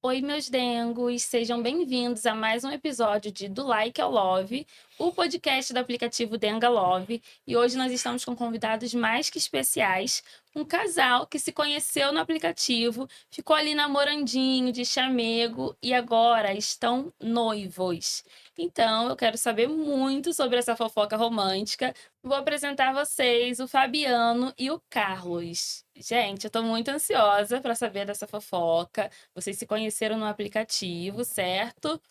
Oi, meus dengos, sejam bem-vindos a mais um episódio de Do Like ao Love, o podcast do aplicativo Denga Love. E hoje nós estamos com convidados mais que especiais, um casal que se conheceu no aplicativo, ficou ali namorandinho, de chamego e agora estão noivos. Então, eu quero saber muito sobre essa fofoca romântica. Vou apresentar a vocês o Fabiano e o Carlos. Gente, eu tô muito ansiosa para saber dessa fofoca. Vocês se conheceram no aplicativo, certo?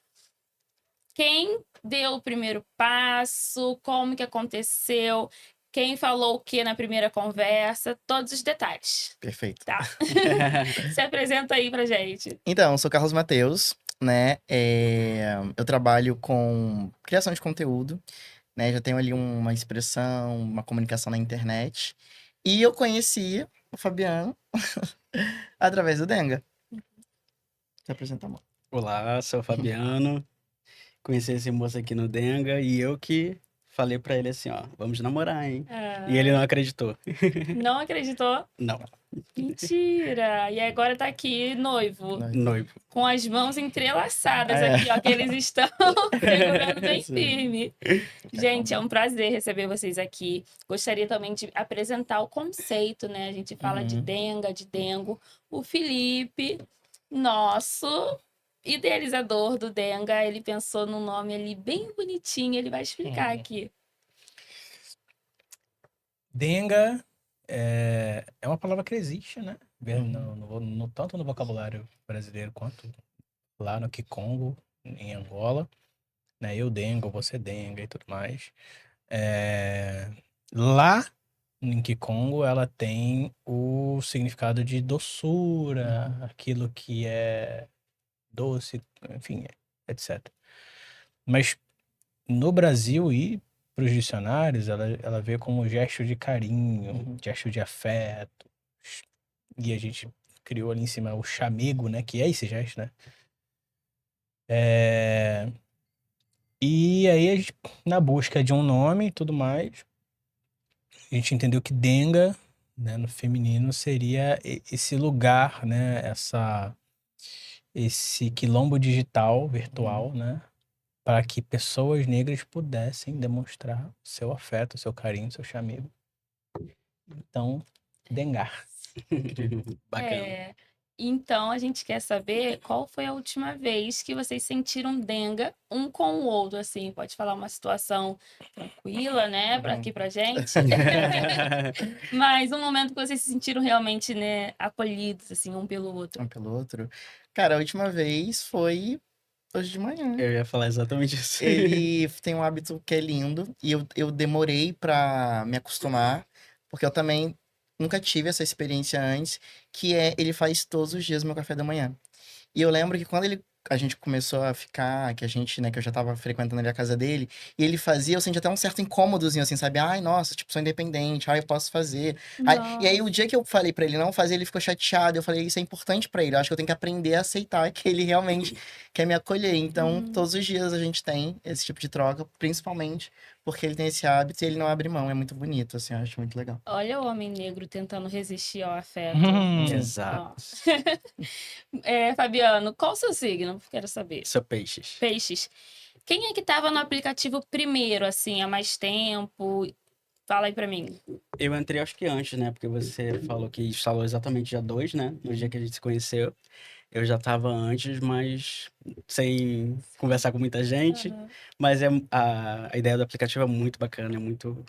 Quem deu o primeiro passo? Como que aconteceu? Quem falou o que na primeira conversa? Todos os detalhes, Perfeito. tá? Se apresenta aí pra gente. Então, eu sou Carlos Mateus, né? Eu trabalho com criação de conteúdo, né? Já tenho ali uma expressão, uma comunicação na internet. E eu conheci o Fabiano através do Denga. Se apresenta, amor. Olá, sou o Fabiano. Conheci esse moço aqui no Denga e eu que falei pra ele assim, ó, vamos namorar, hein? E ele não acreditou. Não acreditou? Não, Mentira! E agora tá aqui, noivo, noivo. com as mãos entrelaçadas É. aqui, ó, que eles estão segurando bem Sim. firme. Gente, é um prazer receber vocês aqui. Gostaria também de apresentar o conceito, né? A gente fala de Uhum. denga, de dengo. O Felipe, nosso idealizador do Denga, ele pensou num nome ali bem bonitinho, ele vai explicar aqui. Denga é uma palavra que existe, né? Tanto no vocabulário brasileiro quanto lá no Kikongo, em Angola. Né? Eu dengo, você denga e tudo mais. Lá em Kikongo, ela tem o significado de doçura, aquilo que é doce, enfim, etc. Mas no Brasil e para os dicionários, ela vê como gesto de carinho, gesto de afeto. E a gente criou ali em cima o chamego, né? Que é esse gesto, né? E aí, na busca de um nome e tudo mais, a gente entendeu que denga, né, no feminino, seria esse lugar, né? Esse quilombo digital, virtual, né? Para que pessoas negras pudessem demonstrar seu afeto, seu carinho, seu chamego. Então, dengar. Bacana. Então, a gente quer saber qual foi a última vez que vocês sentiram denga um com o outro, assim. Pode falar uma situação tranquila, né, para aqui pra gente. Mas um momento que vocês se sentiram realmente, né, acolhidos, assim, um pelo outro. Um pelo outro. Cara, a última vez foi hoje de manhã. Eu ia falar exatamente isso. Ele tem um hábito que é lindo e eu demorei pra me acostumar, porque eu também nunca tive essa experiência antes, que é ele faz todos os dias o meu café da manhã. E eu lembro que quando a gente começou a ficar, que a gente, né, que eu já tava frequentando ali a casa dele, e ele fazia, eu sentia até um certo incômodozinho, assim, sabe? Ai, nossa, tipo, sou independente, ai, eu posso fazer. E aí, o dia que eu falei pra ele não fazer, ele ficou chateado. Eu falei, isso é importante pra ele. Eu acho que eu tenho que aprender a aceitar que ele realmente quer me acolher. Então, todos os dias a gente tem esse tipo de troca, principalmente porque ele tem esse hábito e ele não abre mão. É muito bonito, assim, eu acho muito legal. Olha o homem negro tentando resistir ao afeto. Exato. Fabiano, qual o seu signo? Quero saber. Sou peixes. Peixes. Quem é que estava no aplicativo primeiro, assim, há mais tempo? Fala aí pra mim. Eu entrei acho que antes, né? Porque você falou que instalou exatamente dia 2, né? No dia que a gente se conheceu. Eu já tava antes, mas sem conversar com muita gente. Mas a ideia do aplicativo é muito bacana, é muito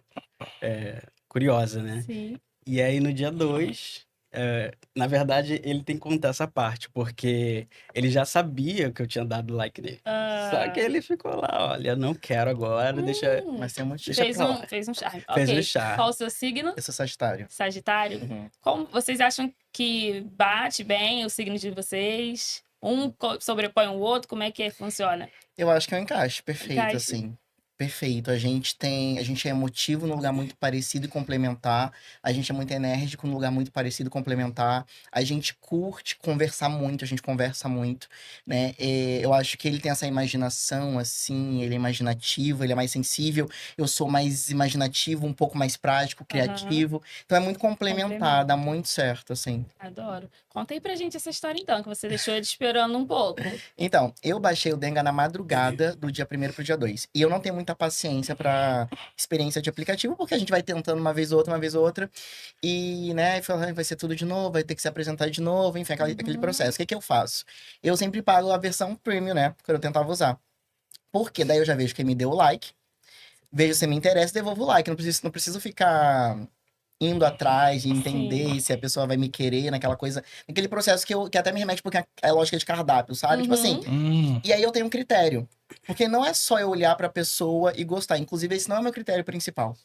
curiosa, né? Sim. E aí no dia 2, na verdade, ele tem que contar essa parte, porque ele já sabia que eu tinha dado like nele. Só que ele ficou lá, olha, não quero agora, deixa Mas tem um motivo. Deixa Fez pra um, lá. fez um charme. Fez Ok. um charme. Qual o seu signo? Eu sou Sagitário. Sagitário? Uhum. Como vocês acham que bate bem o signo de vocês? Um sobrepõe o outro? Como é que funciona? Eu acho que é um encaixe perfeito, Encaixe. assim. Perfeito. A gente é emotivo num lugar muito parecido e complementar. A gente é muito enérgico num lugar muito parecido e complementar. A gente curte conversar muito, a gente conversa muito, né? Eu acho que ele tem essa imaginação, assim, ele é imaginativo, ele é mais sensível. Eu sou mais imaginativo, um pouco mais prático, Aham. criativo. Então é muito complementar, dá Complementa. muito certo, assim. Adoro. Conta aí pra gente essa história então, que você deixou ele esperando um pouco. Então, eu baixei o Denga na madrugada do dia 1º pro dia 2. E eu não tenho muita paciência pra experiência de aplicativo, porque a gente vai tentando uma vez ou outra, uma vez ou outra. E, né, vai ser tudo de novo, vai ter que se apresentar de novo, enfim, aquele Uhum. processo. O que que eu faço? Eu sempre pago a versão premium, né, quando eu tentava usar. Porque daí eu já vejo quem me deu o like, vejo se me interessa e devolvo o like. Não preciso ficar indo atrás de Sim. entender se a pessoa vai me querer naquela coisa, naquele processo que até me remete porque é lógica de cardápio, sabe? Tipo assim, Uhum. e aí eu tenho um critério. Porque não é só eu olhar pra pessoa e gostar. Inclusive, esse não é o meu critério principal.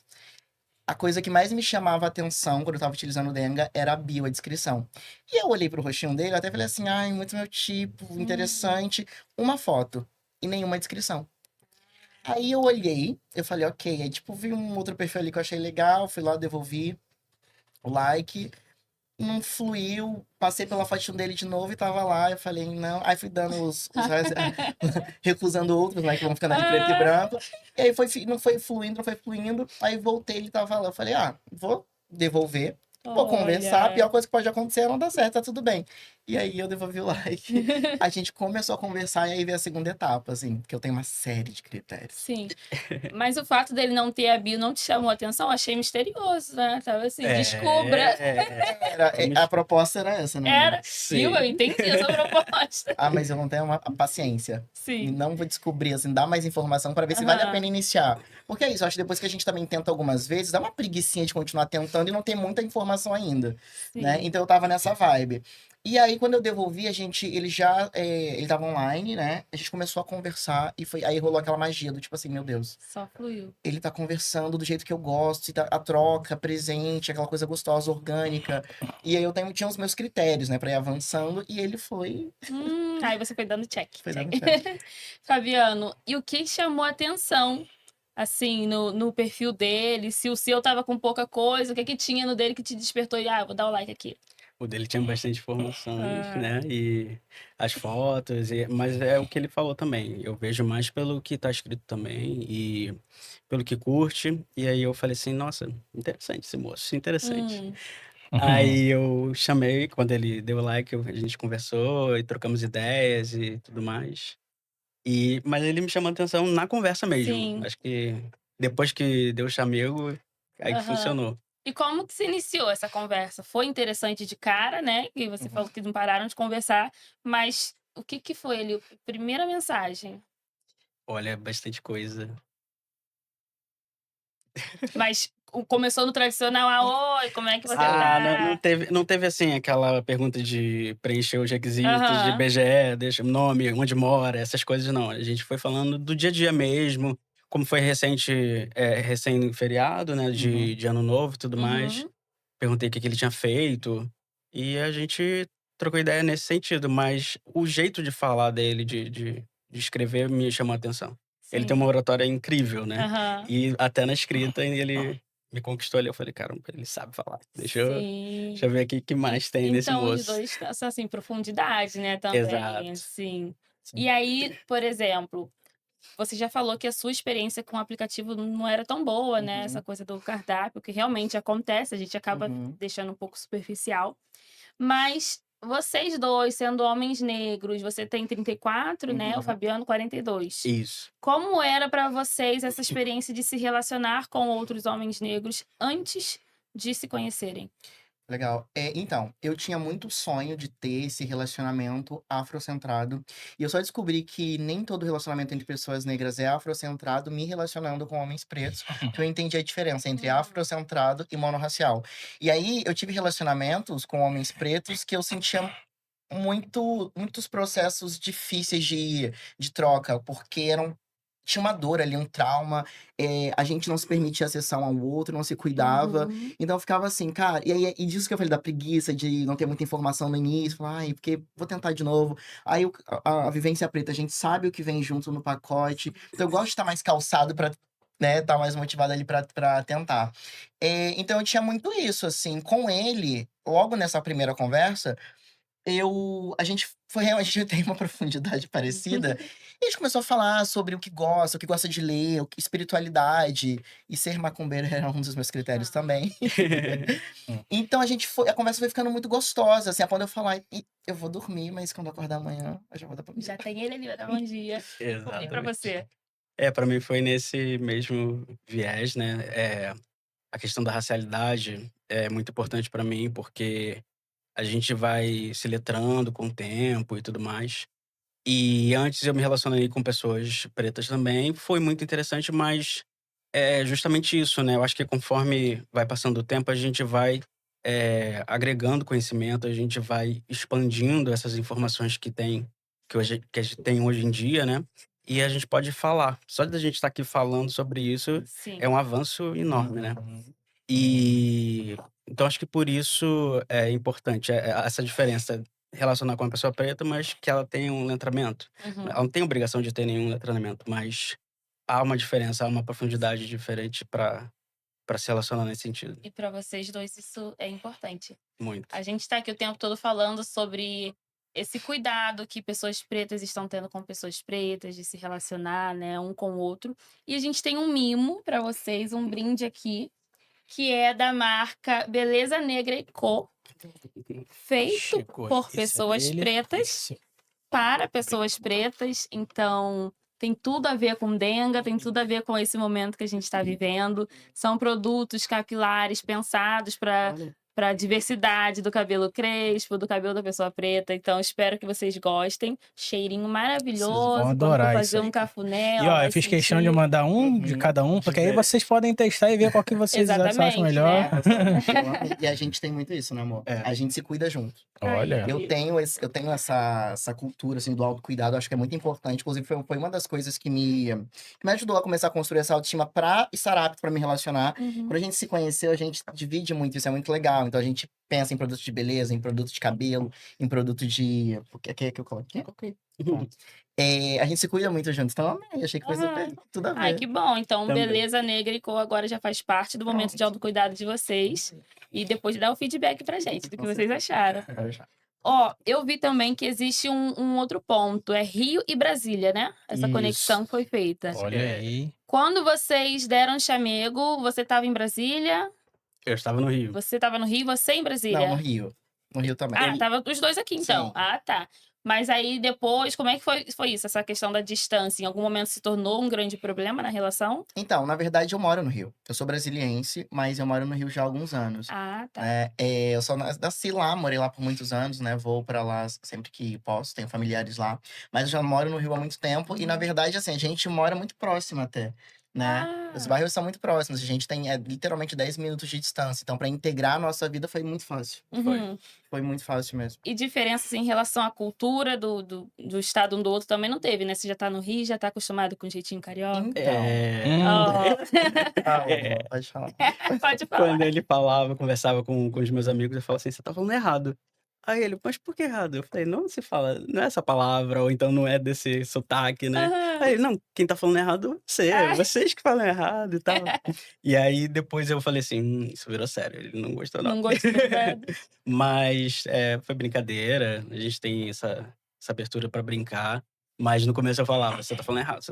A coisa que mais me chamava a atenção quando eu tava utilizando o Denga era a bio, a descrição. E eu olhei pro rostinho dele, eu até falei assim, ai, muito meu tipo, Hum. interessante. Uma foto e nenhuma descrição. Aí eu olhei, eu falei, ok. Aí, tipo, vi um outro perfil ali que eu achei legal, fui lá, devolvi o like. Não fluiu, passei pela fotinho dele de novo e tava lá, eu falei, não. Aí fui dando recusando outros, né, que vão ficando ali preto e Ah, branco. E aí não foi fluindo, não foi fluindo. Aí voltei, ele tava lá. Eu falei, vou devolver, vou conversar. A pior olha. coisa que pode acontecer é não dar certo, tá tudo bem. E aí eu devolvi o like. A gente começou a conversar e aí veio a segunda etapa, assim, que eu tenho uma série de critérios. Sim. Mas o fato dele não ter a bio não te chamou a atenção? Achei misterioso, né? Tava assim, descubra. A proposta era essa, né, amigo? Era. Viu? Eu Sim. entendi essa proposta. Mas eu não tenho a paciência. E Sim. não vou descobrir, assim, dar mais informação para ver se vale a pena Aham. iniciar. Porque é isso, eu acho que depois que a gente também tenta algumas vezes, dá uma preguicinha de continuar tentando e não tem muita informação ainda, né? Sim. Então eu tava nessa vibe. E aí, quando eu devolvi, ele tava online, né? A gente começou a conversar e aí rolou aquela magia do tipo assim, meu Deus, Só fluiu. ele tá conversando do jeito que eu gosto, e a troca, presente, aquela coisa gostosa, orgânica. E aí tinha os meus critérios, né, pra ir avançando, e ele Aí você foi dando check, foi check. dando certo. Fabiano, e o que chamou a atenção, assim, no perfil dele? Se o seu tava com pouca coisa, o que que tinha no dele que te despertou e, vou dar o like aqui. O dele tinha bastante informações, Ah, né? E as fotos, mas é o que ele falou também. Eu vejo mais pelo que tá escrito também e pelo que curte. E aí eu falei assim, nossa, interessante esse moço, interessante. hum, Aí eu chamei, quando ele deu like, a gente conversou e trocamos ideias e tudo mais. Mas ele me chamou a atenção na conversa mesmo. sim. Acho que depois que deu o chamego, aí que Aham. funcionou. E como que se iniciou essa conversa? Foi interessante de cara, né? E você Uhum. falou que não pararam de conversar, mas o que que foi ali? A primeira mensagem. Olha, bastante coisa. Mas começou no tradicional, oi, como é que você Sim. Não tá? teve, assim, aquela pergunta de preencher os requisitos de Aham. IBGE, deixa o nome, onde mora, essas coisas não. A gente foi falando do dia a dia mesmo, como foi recém-feriado, né, Uhum. de Ano Novo e tudo mais. Uhum. Perguntei o que que ele tinha feito, e a gente trocou ideia nesse sentido, mas o jeito de falar dele, de escrever, me chamou a atenção. Ele tem Sim. uma oratória incrível, né, Aham. e até na escrita ele me conquistou ali, eu falei: "Caramba, ele sabe falar, Sim. deixa eu ver aqui o que mais tem nesse Então os moço". 2 são, assim, profundidade, né, também, Exato. assim. E Sim. aí, por exemplo, você já falou que a sua experiência com o aplicativo não era tão boa, né, essa Uhum. coisa do cardápio, que realmente acontece, a gente acaba Uhum. deixando um pouco superficial. Mas vocês 2 sendo homens negros, você tem 34, né, o Uhum. Fabiano 42. Isso. Como era para vocês essa experiência de se relacionar com outros homens negros antes de se conhecerem? Legal. Então, eu tinha muito sonho de ter esse relacionamento afrocentrado. E eu só descobri que nem todo relacionamento entre pessoas negras é afrocentrado me relacionando com homens pretos, que eu entendi a diferença entre Hum. afrocentrado e monorracial. E aí eu tive relacionamentos com homens pretos que eu sentia muitos processos difíceis de troca, porque eram tinha uma dor ali, um trauma, a gente não se permitia acessar um ao outro, não se cuidava. Uhum. Então eu ficava assim, cara, e disso que eu falei da preguiça, de não ter muita informação no início, falar, ai, porque vou tentar de novo. Aí a vivência preta, a gente sabe o que vem junto no pacote. Então eu gosto de estar mais calçado pra, né, estar mais motivado ali pra tentar. Então eu tinha muito isso, assim, com ele, logo nessa primeira conversa, a gente foi realmente tem uma profundidade parecida. E a gente começou a falar sobre o que gosta de ler, espiritualidade. E ser macumbeiro era um dos meus critérios também. Então a conversa foi ficando muito gostosa, assim, a ponto de eu falar, "Ih, eu vou dormir, mas quando eu acordar amanhã, eu já vou dar pra mim." Já tem ele ali, vai dar bom dia. E pra Exatamente. você? Pra mim foi nesse mesmo viés, né? A questão da racialidade é muito importante pra mim, porque a gente vai se letrando com o tempo e tudo mais. E antes eu me relacionei com pessoas pretas também, foi muito interessante, mas é justamente isso, né? Eu acho que conforme vai passando o tempo, a gente vai agregando conhecimento, a gente vai expandindo essas informações que a gente tem hoje em dia, né? E a gente pode falar. Só de a gente estar aqui falando sobre isso Sim. é um avanço enorme, né? Uhum. E então acho que por isso é importante essa diferença relacionar com uma pessoa preta, mas que ela tenha um letramento. Uhum. Ela não tem obrigação de ter nenhum letramento, mas há uma diferença, há uma profundidade diferente para se relacionar nesse sentido. E pra vocês dois isso é importante. Muito. A gente tá aqui o tempo todo falando sobre esse cuidado que pessoas pretas estão tendo com pessoas pretas, de se relacionar, né, um com o outro. E a gente tem um mimo pra vocês, um brinde aqui, que é da marca Beleza Negra e Co, feito Chegou. por Esse é pessoas dele. pretas Esse- para pessoas pretas. Então, tem tudo a ver com denga, tem tudo a ver com esse momento que a gente está vivendo. São produtos capilares pensados para a diversidade do cabelo crespo, do cabelo da pessoa preta. Então, espero que vocês gostem. Cheirinho maravilhoso. Vocês vão Quando for adorar fazer isso aí. um cafuné, E ó, ó, vai eu fiz questão de sentir. mandar um de cada um, porque aí vocês podem testar e ver qual que vocês acham Exatamente, melhor. né? E a gente tem muito isso, né, amor? A gente se cuida junto. Olha. Eu tenho essa cultura, assim, do autocuidado, acho que é muito importante. Inclusive, foi uma das coisas que me ajudou a começar a construir essa autoestima pra estar apto pra me relacionar. Uhum. Quando a gente se conheceu, a gente divide muito, isso é muito legal. Então, a gente pensa em produtos de beleza, em produtos de cabelo, em produto de... O que é que eu coloquei? Pronto. A gente se cuida muito junto. Então, eu amei, achei que foi super, tudo a Ai, ver. que bom. Então, Também. Beleza Negra e Co agora já faz parte do momento de autocuidado de vocês. E depois dá o feedback pra gente do que vocês acharam. Ó, eu vi também que existe um outro ponto. É Rio e Brasília, né? Essa Isso. conexão foi feita. Olha aí. Quando vocês deram chamego, você estava em Brasília? Eu estava no Rio. Você estava no Rio, você em Brasília? Não, no Rio. No Rio também. Ah, tava os dois aqui, então. Sim. Ah, tá. Mas aí depois, como é que foi isso? Essa questão da distância, em algum momento se tornou um grande problema na relação? Então, na verdade, eu moro no Rio. Eu sou brasiliense, mas eu moro no Rio já há alguns anos. Ah, tá. Né? Eu só nasci lá, morei lá por muitos anos, né? Vou pra lá sempre que posso, tenho familiares lá. Mas eu já moro no Rio há muito tempo e, na verdade, assim, a gente mora muito próximo até, né? Os Ah, bairros são muito próximos, a gente tem literalmente 10 minutos de distância. Então, pra integrar a nossa vida foi muito fácil. uhum. Foi muito fácil mesmo. E diferenças em relação à cultura do estado um do outro também não teve, né? Você já tá no Rio, já tá acostumado com o jeitinho carioca? Então, Ó, pode falar. pode falar. Quando ele conversava com os meus amigos, eu falava assim, você tá falando errado. Aí ele, mas por que errado? Eu falei, não se fala, não é essa palavra, ou então não é desse sotaque, né? Aham. Aí ele, não, quem tá falando errado é você, Ah. vocês que falam errado e tal. E aí depois eu falei assim, isso virou sério, ele não gostou não. Não gostou, né? Mas foi brincadeira, a gente tem essa abertura pra brincar. Mas no começo eu falava, você tá falando errado,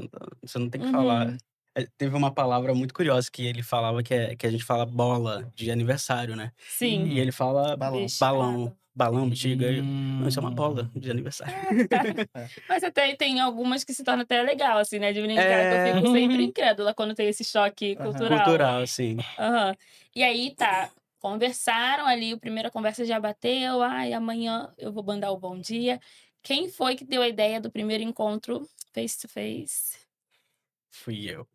você não tem que falar. Teve uma palavra muito curiosa que ele falava, que a gente fala bola de aniversário, né? Sim. E ele fala Balão. balão, bexiga. Não, isso é uma bola de aniversário. Mas até tem algumas que se tornam até legal, assim, né? De brincar, que eu fico sempre incrédula quando tem esse choque cultural. Cultural, sim. Aham. E aí, tá. Conversaram ali, a primeira conversa já bateu. Ai, amanhã eu vou mandar o bom dia. Quem foi que deu a ideia do primeiro encontro face to face? Fui eu.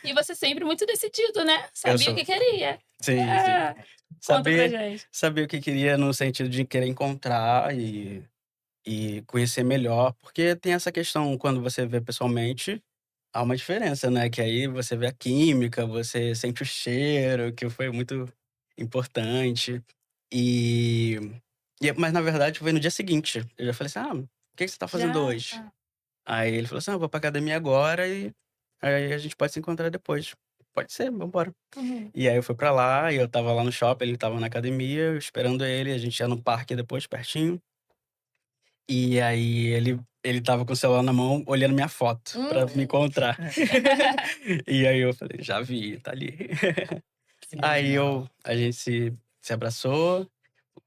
E você sempre muito decidido, né? Sabia o sou. que queria. Sim, Ah, sim. conta pra gente. Saber o que queria no sentido de querer encontrar e conhecer melhor. Porque tem essa questão, quando você vê pessoalmente, há uma diferença, né? Que aí você vê a química, você sente o cheiro, que foi muito importante. E, mas na verdade foi no dia seguinte. Eu já falei assim: o que você tá fazendo Já? hoje? Ah. Aí ele falou assim: eu vou pra academia agora e aí a gente pode se encontrar depois. Pode ser, vambora. Uhum. E aí eu fui pra lá, e eu tava lá no shopping, ele tava na academia, eu esperando ele, a gente ia no parque depois, pertinho. E aí ele tava com o celular na mão, olhando minha foto pra me encontrar. E aí eu falei: já vi, tá ali. Aí a gente se abraçou,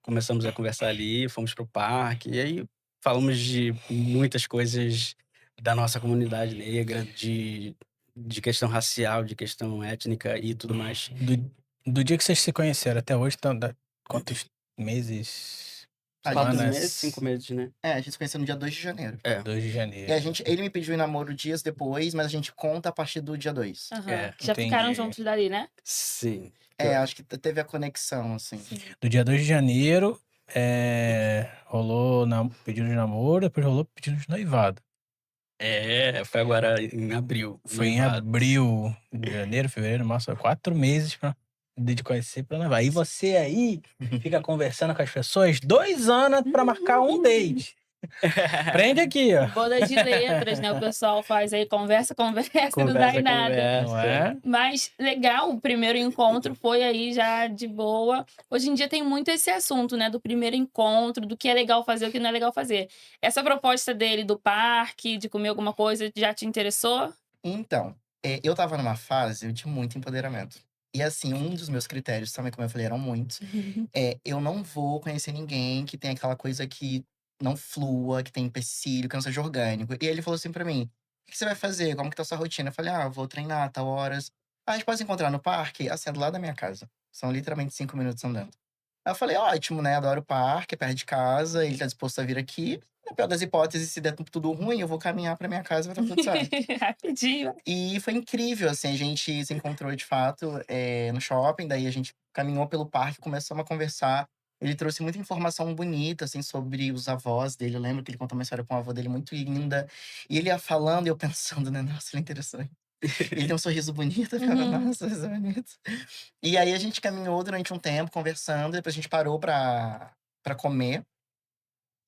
começamos a conversar ali, fomos pro parque, e aí falamos de muitas coisas da nossa comunidade negra, de questão racial, de questão étnica e tudo mais. Do dia que vocês se conheceram até hoje, quantos meses? 4 Semanas? meses, 5 meses, né? A gente se conheceu no dia 2 de janeiro. 2 de E janeiro. ele me pediu em namoro dias depois, mas a gente conta a partir do dia 2. Aham. Já ficaram entendi. juntos dali, né? Sim. Acho que teve a conexão, assim. Do dia 2 de janeiro, rolou pedido de namoro, depois rolou pedido de noivado. Foi agora em abril. Foi em noivado. abril, janeiro, fevereiro, março, 4 meses de conhecer pra noivar. Aí você aí fica conversando com as pessoas 2 anos pra marcar um date. Prende aqui, ó. Boda de letras, né? O pessoal faz aí conversa, não dá em nada. Não é? Mas legal, o primeiro encontro foi aí já de boa. Hoje em dia tem muito esse assunto, né? Do primeiro encontro, do que é legal fazer, o que não é legal fazer. Essa proposta dele do parque, de comer alguma coisa, já te interessou? Então, eu tava numa fase de muito empoderamento. E assim, um dos meus critérios, também, como eu falei, eram muitos. Eu não vou conhecer ninguém que tem aquela coisa que não flua, que tem empecilho, que não seja orgânico. E ele falou assim pra mim: o que você vai fazer? Como que tá a sua rotina? Eu falei: eu vou treinar, tal horas. A gente pode se encontrar no parque? Assim, é do lado da minha casa. São literalmente 5 minutos andando. Aí eu falei: ótimo, né? Adoro o parque, é perto de casa, ele tá disposto a vir aqui. Na pior das hipóteses, se der tudo ruim, eu vou caminhar pra minha casa e vai estar tudo certo. Rapidinho. E foi incrível, assim, a gente se encontrou de fato no shopping, daí a gente caminhou pelo parque, começamos a conversar. Ele trouxe muita informação bonita, assim, sobre os avós dele. Eu lembro que ele contou uma história com a avó dele muito linda. E ele ia falando e eu pensando, né, nossa, ele é interessante. Ele tem um sorriso bonito, eu ficava, nossa, sorriso bonito. E aí a gente caminhou durante um tempo, conversando, depois a gente parou pra comer.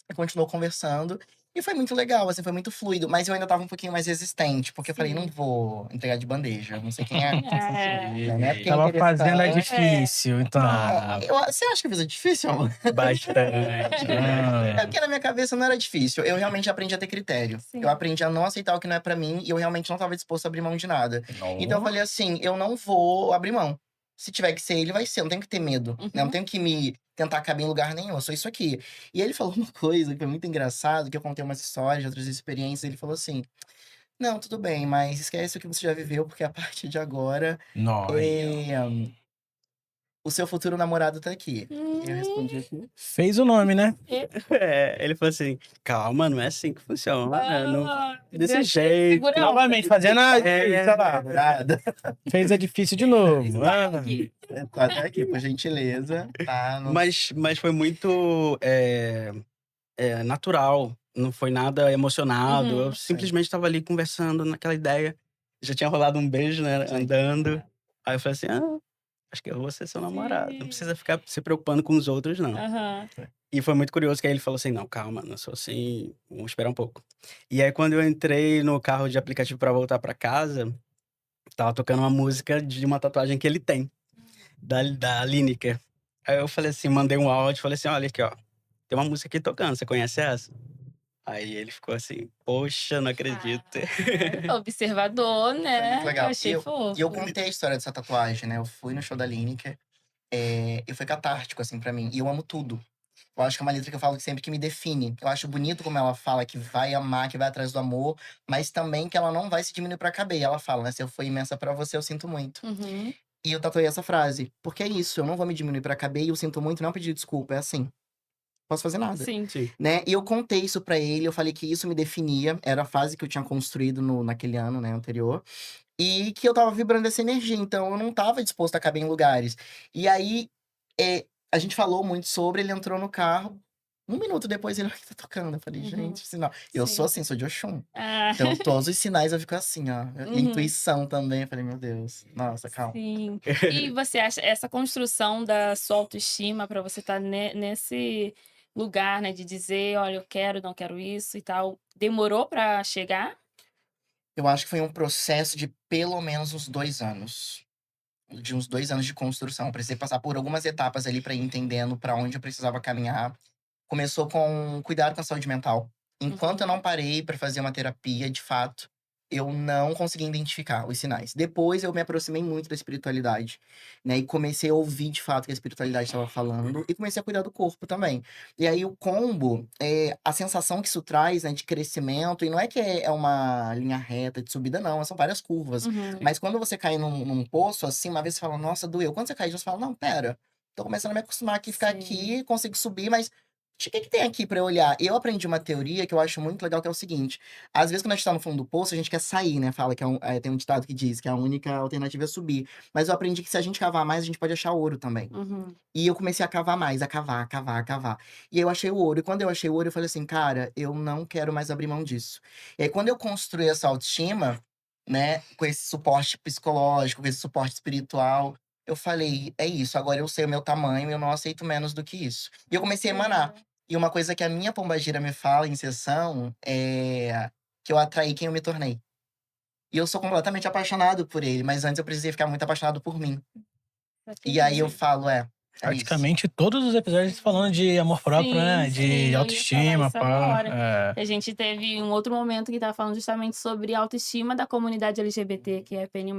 E continuou conversando. E foi muito legal, assim, foi muito fluido. Mas eu ainda tava um pouquinho mais resistente, porque eu falei, não vou entregar de bandeja. Não sei quem é. Não é porque é Tava fazendo a interessante. difícil, então. Você acha que eu fiz a difícil, amor? Bastante. É porque na minha cabeça não era difícil. Eu realmente aprendi a ter critério. Sim. Eu aprendi a não aceitar o que não é pra mim. E eu realmente não tava disposto a abrir mão de nada. Então eu falei assim, eu não vou abrir mão. Se tiver que ser ele, vai ser. Eu não tenho que ter medo, né? Eu não tenho que me tentar caber em lugar nenhum. Eu sou isso aqui. E ele falou uma coisa que foi muito engraçado, que eu contei umas histórias, outras experiências. Ele falou assim, não, tudo bem, mas esquece o que você já viveu, porque a partir de agora, o seu futuro namorado tá aqui. E eu respondi assim, Fez o nome, né? Ele falou assim: calma, não é assim que funciona. Desse Deus, jeito. segura a onda. Novamente, fazendo a. sei lá, nada. fez a difícil de novo. Aqui. Tá até aqui, por gentileza. Tá, não... Mas foi muito natural. Não foi nada emocionado. Eu simplesmente estava ali conversando naquela ideia. Já tinha rolado um beijo, né? Andando. Aí eu falei assim: acho que eu vou ser seu namorado. Não precisa ficar se preocupando com os outros, não. Aham. E foi muito curioso que aí ele falou assim: não, calma, não sou assim, vamos esperar um pouco. E aí, quando eu entrei no carro de aplicativo pra voltar pra casa, tava tocando uma música de uma tatuagem que ele tem, da Lineker. Aí eu falei assim, mandei um áudio, falei assim: olha aqui, ó, tem uma música aqui tocando, você conhece essa? Aí ele ficou assim: poxa, não acredito. Observador, né? Foi muito legal. Eu achei fofo. E eu contei a história dessa tatuagem, né? Eu fui no show da Lineker. E foi catártico, assim, pra mim. E eu amo tudo. Eu acho que é uma letra que eu falo que sempre que me define. Eu acho bonito como ela fala que vai amar, que vai atrás do amor, mas também que ela não vai se diminuir pra caber. E ela fala, né? Se eu for imensa pra você, eu sinto muito. Uhum. E eu tatuei essa frase. Porque é isso, eu não vou me diminuir pra caber e eu sinto muito, não pedir desculpa. É assim. Posso fazer nada. Sim. Sim. Né? E eu contei isso pra ele, eu falei que isso me definia. Era a fase que eu tinha construído naquele ano, né, anterior. E que eu tava vibrando essa energia, então eu não tava disposto a caber em lugares. E aí, a gente falou muito sobre, ele entrou no carro, Um minuto depois ele, o que tá tocando? Eu falei, Uhum. gente, sinal. Eu sou Sim. assim, sou de Oxum. Ah, Então, todos os sinais eu fico assim, ó. E a uhum. intuição também. Eu falei, meu Deus, nossa, calma. Sim. E você acha essa construção da sua autoestima para você estar nesse lugar, né, de dizer, olha, eu quero, não quero isso e tal, demorou para chegar? Eu acho que foi um processo de pelo menos uns 2 anos. De uns 2 anos de construção. Eu precisei passar por algumas etapas ali pra ir entendendo pra onde eu precisava caminhar. Começou com cuidado com a saúde mental. Enquanto eu Uhum. não parei pra fazer uma terapia, de fato, eu não conseguia identificar os sinais. Depois eu me aproximei muito da espiritualidade, né? E comecei a ouvir de fato o que a espiritualidade estava falando e comecei a cuidar do corpo também. E aí o combo, a sensação que isso traz, né, de crescimento, e não é que é uma linha reta de subida, não, são várias curvas. Uhum. Mas quando você cai num poço assim, uma vez você fala, nossa, doeu. Quando você cai, você fala, não, pera, tô começando a me acostumar aqui, ficar Sim. aqui, consigo subir, mas o que tem aqui pra eu olhar? Eu aprendi uma teoria que eu acho muito legal, que é o seguinte: às vezes, quando a gente tá no fundo do poço, a gente quer sair, né? Fala que tem um ditado que diz que a única alternativa é subir. Mas eu aprendi que se a gente cavar mais, a gente pode achar ouro também. Uhum. E eu comecei a cavar mais, a cavar, a cavar, a cavar. E aí eu achei o ouro. E quando eu achei o ouro, eu falei assim, cara, eu não quero mais abrir mão disso. E aí, quando eu construí essa autoestima, né, com esse suporte psicológico, com esse suporte espiritual, eu falei, é isso, agora eu sei o meu tamanho, eu não aceito menos do que isso. E eu comecei a emanar. E uma coisa que a minha pombagira me fala em sessão é que eu atraí quem eu me tornei. E eu sou completamente apaixonado por ele, mas antes eu precisei ficar muito apaixonado por mim. E aí eu falo, é isso. Praticamente todos os episódios falando de amor próprio, né? Sim, De sim, eu ia falar autoestima, isso pá. agora. A gente teve um outro momento que estava falando justamente sobre a autoestima da comunidade LGBT, que é PN+,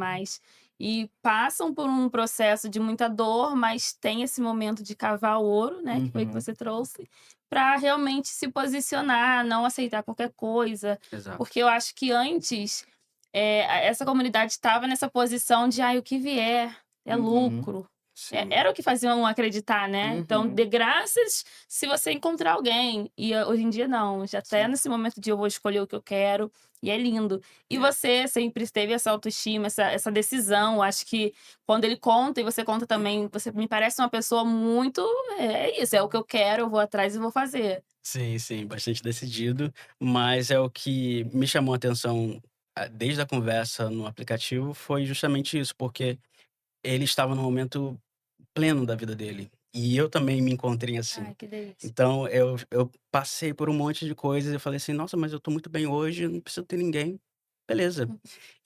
e passam por um processo de muita dor, mas tem esse momento de cavar o ouro, né, que foi que Uhum. você trouxe, para realmente se posicionar, não aceitar qualquer coisa, Exato. porque eu acho que antes essa comunidade estava nessa posição de, o que vier é Uhum. lucro. Sim. Era o que faziam acreditar, né? Então, Uhum. dê graças se você encontrar alguém. E hoje em dia, não. Já tá Sim. nesse momento de eu vou escolher o que eu quero. E é lindo. E você sempre teve essa autoestima, essa decisão. Acho que quando ele conta e você conta também, você me parece uma pessoa muito. É isso, é o que eu quero, eu vou atrás e vou fazer. Sim, sim, bastante decidido, mas é o que me chamou a atenção desde a conversa no aplicativo foi justamente isso, porque ele estava no momento pleno da vida dele. E eu também me encontrei assim. Ai, que delícia. Então eu passei por um monte de coisas e eu falei assim, nossa, mas eu tô muito bem hoje, eu não preciso ter ninguém. Beleza.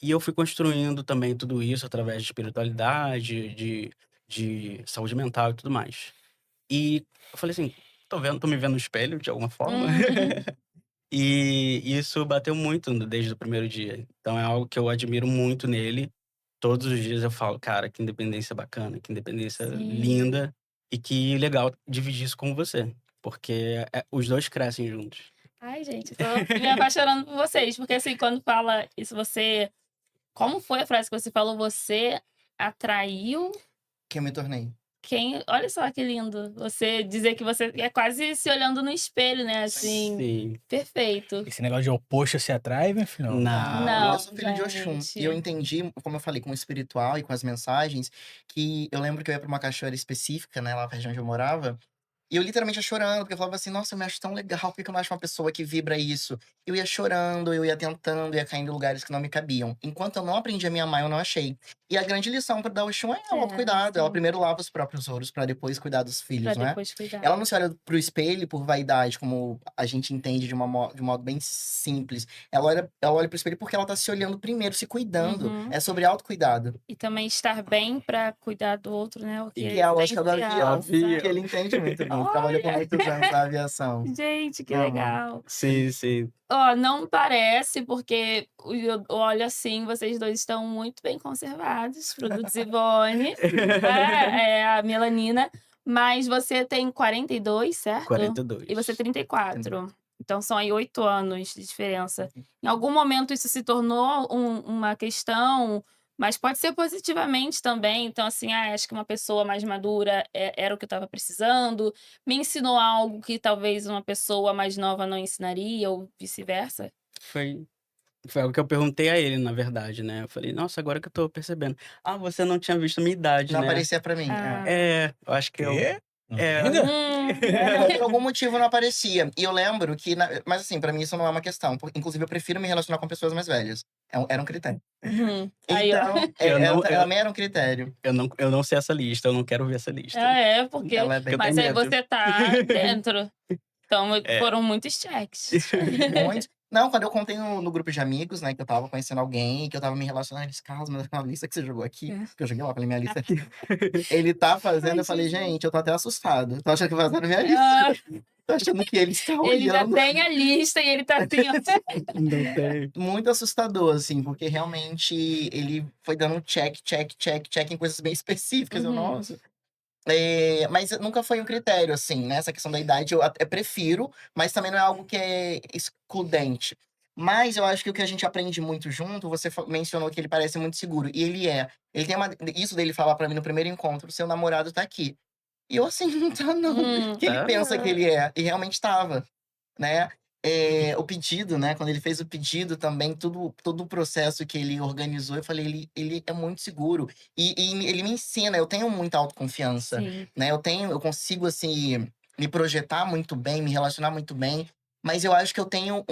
E eu fui construindo também tudo isso através de espiritualidade, de saúde mental e tudo mais. E eu falei assim, tô me vendo no espelho de alguma forma. Uhum. E isso bateu muito desde o primeiro dia. Então é algo que eu admiro muito nele. Todos os dias eu falo, cara, que independência bacana, que independência Sim. linda e que legal dividir isso com você, porque os dois crescem juntos. Ai, gente, tô me apaixonando por vocês. Porque assim, quando fala isso, você. Como foi a frase que você falou? Você atraiu Que eu me tornei. quem. Olha só que lindo. Você dizer que você é quase se olhando no espelho, né? Assim, Sim. perfeito. Esse negócio de oposto se atrai, meu filho? Não. Eu sou filho de Oxum. E eu gente. entendi, como eu falei, com o espiritual e com as mensagens, que eu lembro que eu ia pra uma cachoeira específica, né, lá na região onde eu morava. E eu literalmente ia chorando, porque eu falava assim, nossa, eu me acho tão legal, por que eu não acho uma pessoa que vibra isso? Eu ia chorando, eu ia tentando, ia caindo em lugares que não me cabiam. Enquanto eu não aprendi a me amar, eu não achei. E a grande lição para dar o chão é o autocuidado. Ela Sim. primeiro lava os próprios ouros para depois cuidar dos Pra filhos, não é? depois cuidar. Ela não se olha pro espelho por vaidade, como a gente entende de um modo bem simples. Ela olha pro espelho porque ela tá se olhando primeiro, se cuidando. Uhum. É sobre autocuidado. E também estar bem pra cuidar do outro, né? O que Que é a lógica do essencial, avião, sabe? que ele entende muito bem. Trabalhou por muitos anos na aviação. Gente, que Amo. legal. Sim, sim. Ó, não parece, porque eu olho assim, vocês dois estão muito bem conservados, produtos Ivone, é a melanina, mas você tem 42, certo? 42. E você 34. Então são aí 8 anos de diferença. Em algum momento isso se tornou uma questão, mas pode ser positivamente também. Então, assim, acho que uma pessoa mais madura era o que eu estava precisando. Me ensinou algo que talvez uma pessoa mais nova não ensinaria, ou vice-versa? Foi algo que eu perguntei a ele, na verdade, né? Eu falei, nossa, agora que eu tô percebendo. Ah, você não tinha visto a minha idade, Não né? aparecia pra mim. Ah, Eu acho que eu. Quê? Amiga? Por algum motivo não aparecia. E eu lembro que. Mas assim, pra mim isso não é uma questão. Inclusive, eu prefiro me relacionar com pessoas mais velhas. Era um critério. Aí, ó. Então, Eu não- eu- também era um critério. Eu não sei essa lista, eu não quero ver essa lista. É, porque. Ela é bem. Eu Mas tenho aí medo. você tá dentro. Então, É. foram muitos checks. Muito. Não, quando eu contei no grupo de amigos, né, que eu tava conhecendo alguém, que eu tava me relacionando, eles, Carlos, mas a lista que você jogou aqui, que eu joguei lá, falei, minha lista aqui. Ele tá fazendo, eu falei, gente, eu tô até assustado. Tô achando que vai fazer minha lista. Ah, Tô achando que ele está ele já olhando. tem a lista e ele tá assim, ó. Não tem. Muito assustador, assim, porque realmente ele foi dando check em coisas bem específicas. Eu, Uhum. nossa. Mas nunca foi um critério, assim, né? Essa questão da idade eu até prefiro, mas também não é algo que é excludente. Mas eu acho que o que a gente aprende muito junto, você mencionou que ele parece muito seguro. E ele é. Ele tem isso dele falar pra mim no primeiro encontro: seu namorado tá aqui. E eu, assim, não tá, não. Que ele Tá. pensa que ele é. E realmente estava, né? O pedido, né? Quando ele fez o pedido também, todo o processo que ele organizou, eu falei, ele é muito seguro. E ele me ensina, eu tenho muita autoconfiança, Sim. né? Eu consigo, assim, me projetar muito bem, me relacionar muito bem. Mas eu acho que eu tenho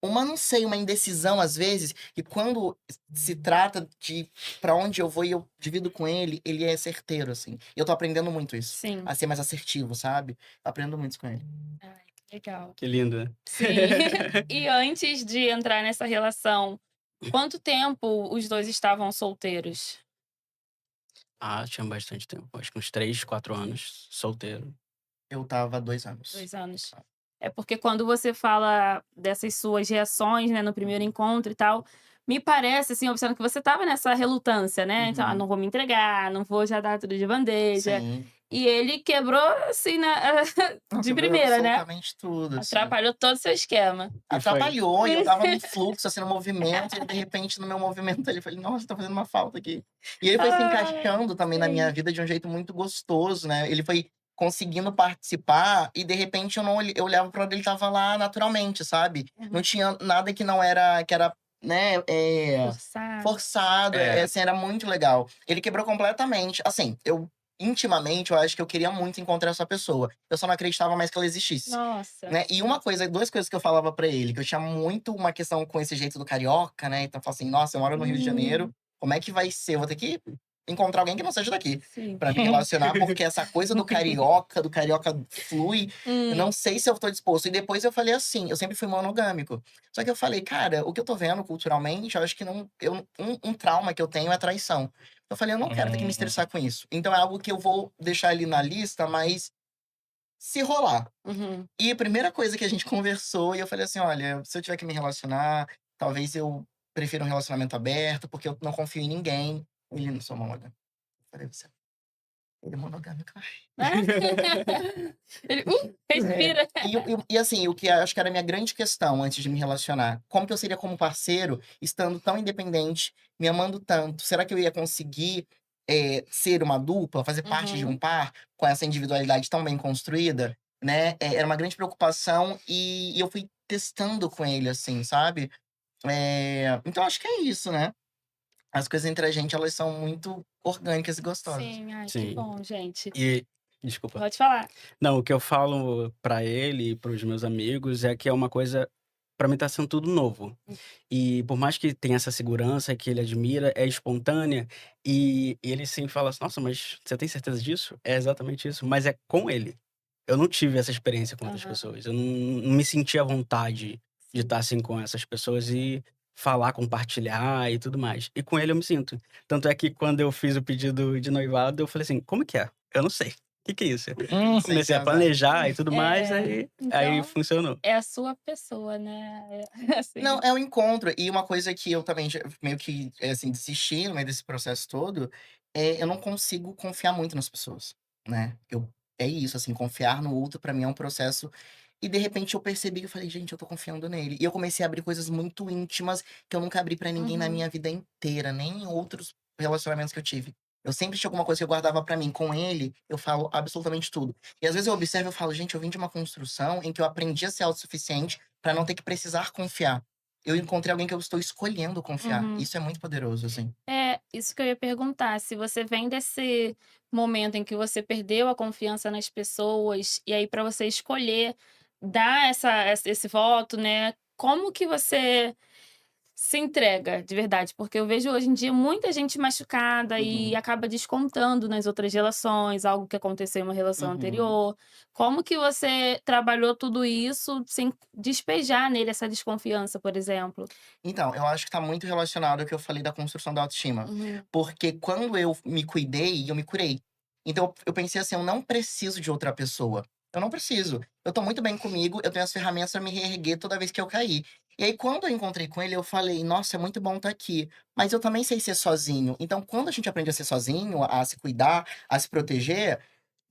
não sei, uma indecisão às vezes, e quando se trata de pra onde eu vou e eu divido com ele é certeiro, assim. E eu tô aprendendo muito isso. Sim. A ser mais assertivo, sabe? Eu aprendo muito com ele. Ai, legal. Que lindo, né? Sim. E antes de entrar nessa relação, quanto tempo os dois estavam solteiros? Ah, tinha bastante tempo. Acho que uns 3, 4 anos, solteiro. Eu tava há 2 anos. 2 anos. É porque quando você fala dessas suas reações, né, no primeiro encontro e tal, me parece, assim, observando que você estava nessa relutância, né? Então, Uhum. não vou me entregar, não vou já dar tudo de bandeja. Sim. E ele quebrou, assim, Nossa, de eu primeira, né? absolutamente tudo, assim. Atrapalhou todo o seu esquema. E foi. Atrapalhou, e eu tava no fluxo, assim, no movimento, e de repente, no meu movimento, ele falou, nossa, tá fazendo uma falta aqui. E ele foi se encaixando também na minha sim. vida de um jeito muito gostoso, né? Ele foi conseguindo participar, e de repente eu olhava pra onde ele tava lá naturalmente, sabe? Não tinha nada que não era, né, forçado, É. assim, era muito legal. Ele quebrou completamente, assim, intimamente, eu acho que eu queria muito encontrar essa pessoa. Eu só não acreditava mais que ela existisse. Nossa. Né? E duas coisas que eu falava pra ele, que eu tinha muito uma questão com esse jeito do carioca, né? Então eu falava assim, nossa, eu moro no Rio de Janeiro, como é que vai ser? Eu vou ter que encontrar alguém que não seja daqui Sim. pra me relacionar, porque essa coisa do carioca flui, eu não sei se eu tô disposto. E depois eu falei assim, eu sempre fui monogâmico. Só que eu falei, cara, o que eu tô vendo culturalmente, eu acho que não, um trauma que eu tenho é traição. Eu falei, eu não quero ter que me estressar com isso. Então é algo que eu vou deixar ali na lista, mas se rolar. Uhum. E a primeira coisa que a gente conversou, e eu falei assim: olha, se eu tiver que me relacionar, talvez eu prefira um relacionamento aberto, porque eu não confio em ninguém. Ele não sou monogâmico. Eu falei, ele é monogâmico. Ele, respira. E assim, o que eu acho que era a minha grande questão antes de me relacionar, como que eu seria como parceiro, estando tão independente, me amando tanto? Será que eu ia conseguir ser uma dupla, fazer parte de um par, com essa individualidade tão bem construída? Né? Era uma grande preocupação e eu fui testando com ele, assim, sabe? Então acho que é isso, né? As coisas entre a gente, elas são muito orgânicas e gostosas. Sim, ai, que Sim. bom, gente. E, desculpa. Pode falar. Não, o que eu falo pra ele e pros meus amigos é que é uma coisa, pra mim tá sendo tudo novo. E por mais que tenha essa segurança que ele admira, é espontânea, e ele sempre fala assim, nossa, mas você tem certeza disso? É exatamente isso, mas é com ele. Eu não tive essa experiência com outras Aham. pessoas. Eu não me senti à vontade de estar assim com essas pessoas e falar, compartilhar e tudo mais. E com ele eu me sinto. Tanto é que quando eu fiz o pedido de noivado, eu falei assim, como que é? Eu não sei. O que é isso? Comecei a casar. planejar e tudo mais, aí Então, funcionou. é a sua pessoa, né? Assim. Não, é um encontro. E uma coisa que eu também meio que, assim, desisti no meio desse processo todo, eu não consigo confiar muito nas pessoas, né? É isso, assim, confiar no outro pra mim é um processo. E de repente eu percebi que eu falei, gente, eu tô confiando nele. E eu comecei a abrir coisas muito íntimas que eu nunca abri pra ninguém na minha vida inteira, nem em outros relacionamentos que eu tive. Eu sempre tinha alguma coisa que eu guardava pra mim. Com ele, eu falo absolutamente tudo. E às vezes eu observo e eu falo, gente, eu vim de uma construção em que eu aprendi a ser autossuficiente pra não ter que precisar confiar. eu encontrei alguém que eu estou escolhendo confiar. Uhum. Isso é muito poderoso, assim. É, isso que eu ia perguntar, se você vem desse momento em que você perdeu a confiança nas pessoas, e aí para você escolher dar esse voto, né, como que você se entrega de verdade? Porque eu vejo hoje em dia muita gente machucada e Uhum. acaba descontando nas outras relações, algo que aconteceu em uma relação Uhum. anterior. Como que você trabalhou tudo isso sem despejar nele essa desconfiança, por exemplo? Então, eu acho que tá muito relacionado ao que eu falei da construção da autoestima. Uhum. Porque quando eu me cuidei, eu me curei. Então, eu pensei assim: eu não preciso de outra pessoa. Eu não preciso. Eu tô muito bem comigo, eu tenho as ferramentas pra me reerguer toda vez que eu cair. E aí, quando eu encontrei com ele, eu falei: nossa, é muito bom estar aqui. Mas eu também sei ser sozinho. Então, quando a gente aprende a ser sozinho, a se cuidar, a se proteger,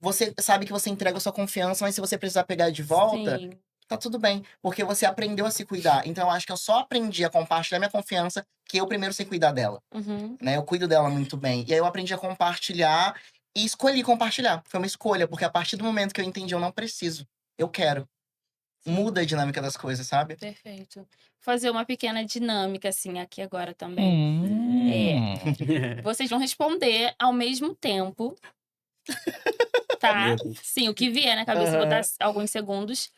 você sabe que você entrega a sua confiança, mas se você precisar pegar de volta, Sim. tá tudo bem, porque você aprendeu a se cuidar. Então eu acho que eu só aprendi a compartilhar minha confiança que eu primeiro sei cuidar dela, Uhum. né? Eu cuido dela muito bem. E aí eu aprendi a compartilhar e escolhi compartilhar. Foi uma escolha, porque a partir do momento que eu entendi, eu não preciso, eu quero. Sim. Muda a dinâmica das coisas, sabe? Perfeito. Fazer uma pequena dinâmica, assim, aqui agora também. Vocês vão responder ao mesmo tempo, tá? Medo. Sim, o que vier na cabeça, eu vou dar Aham. alguns segundos.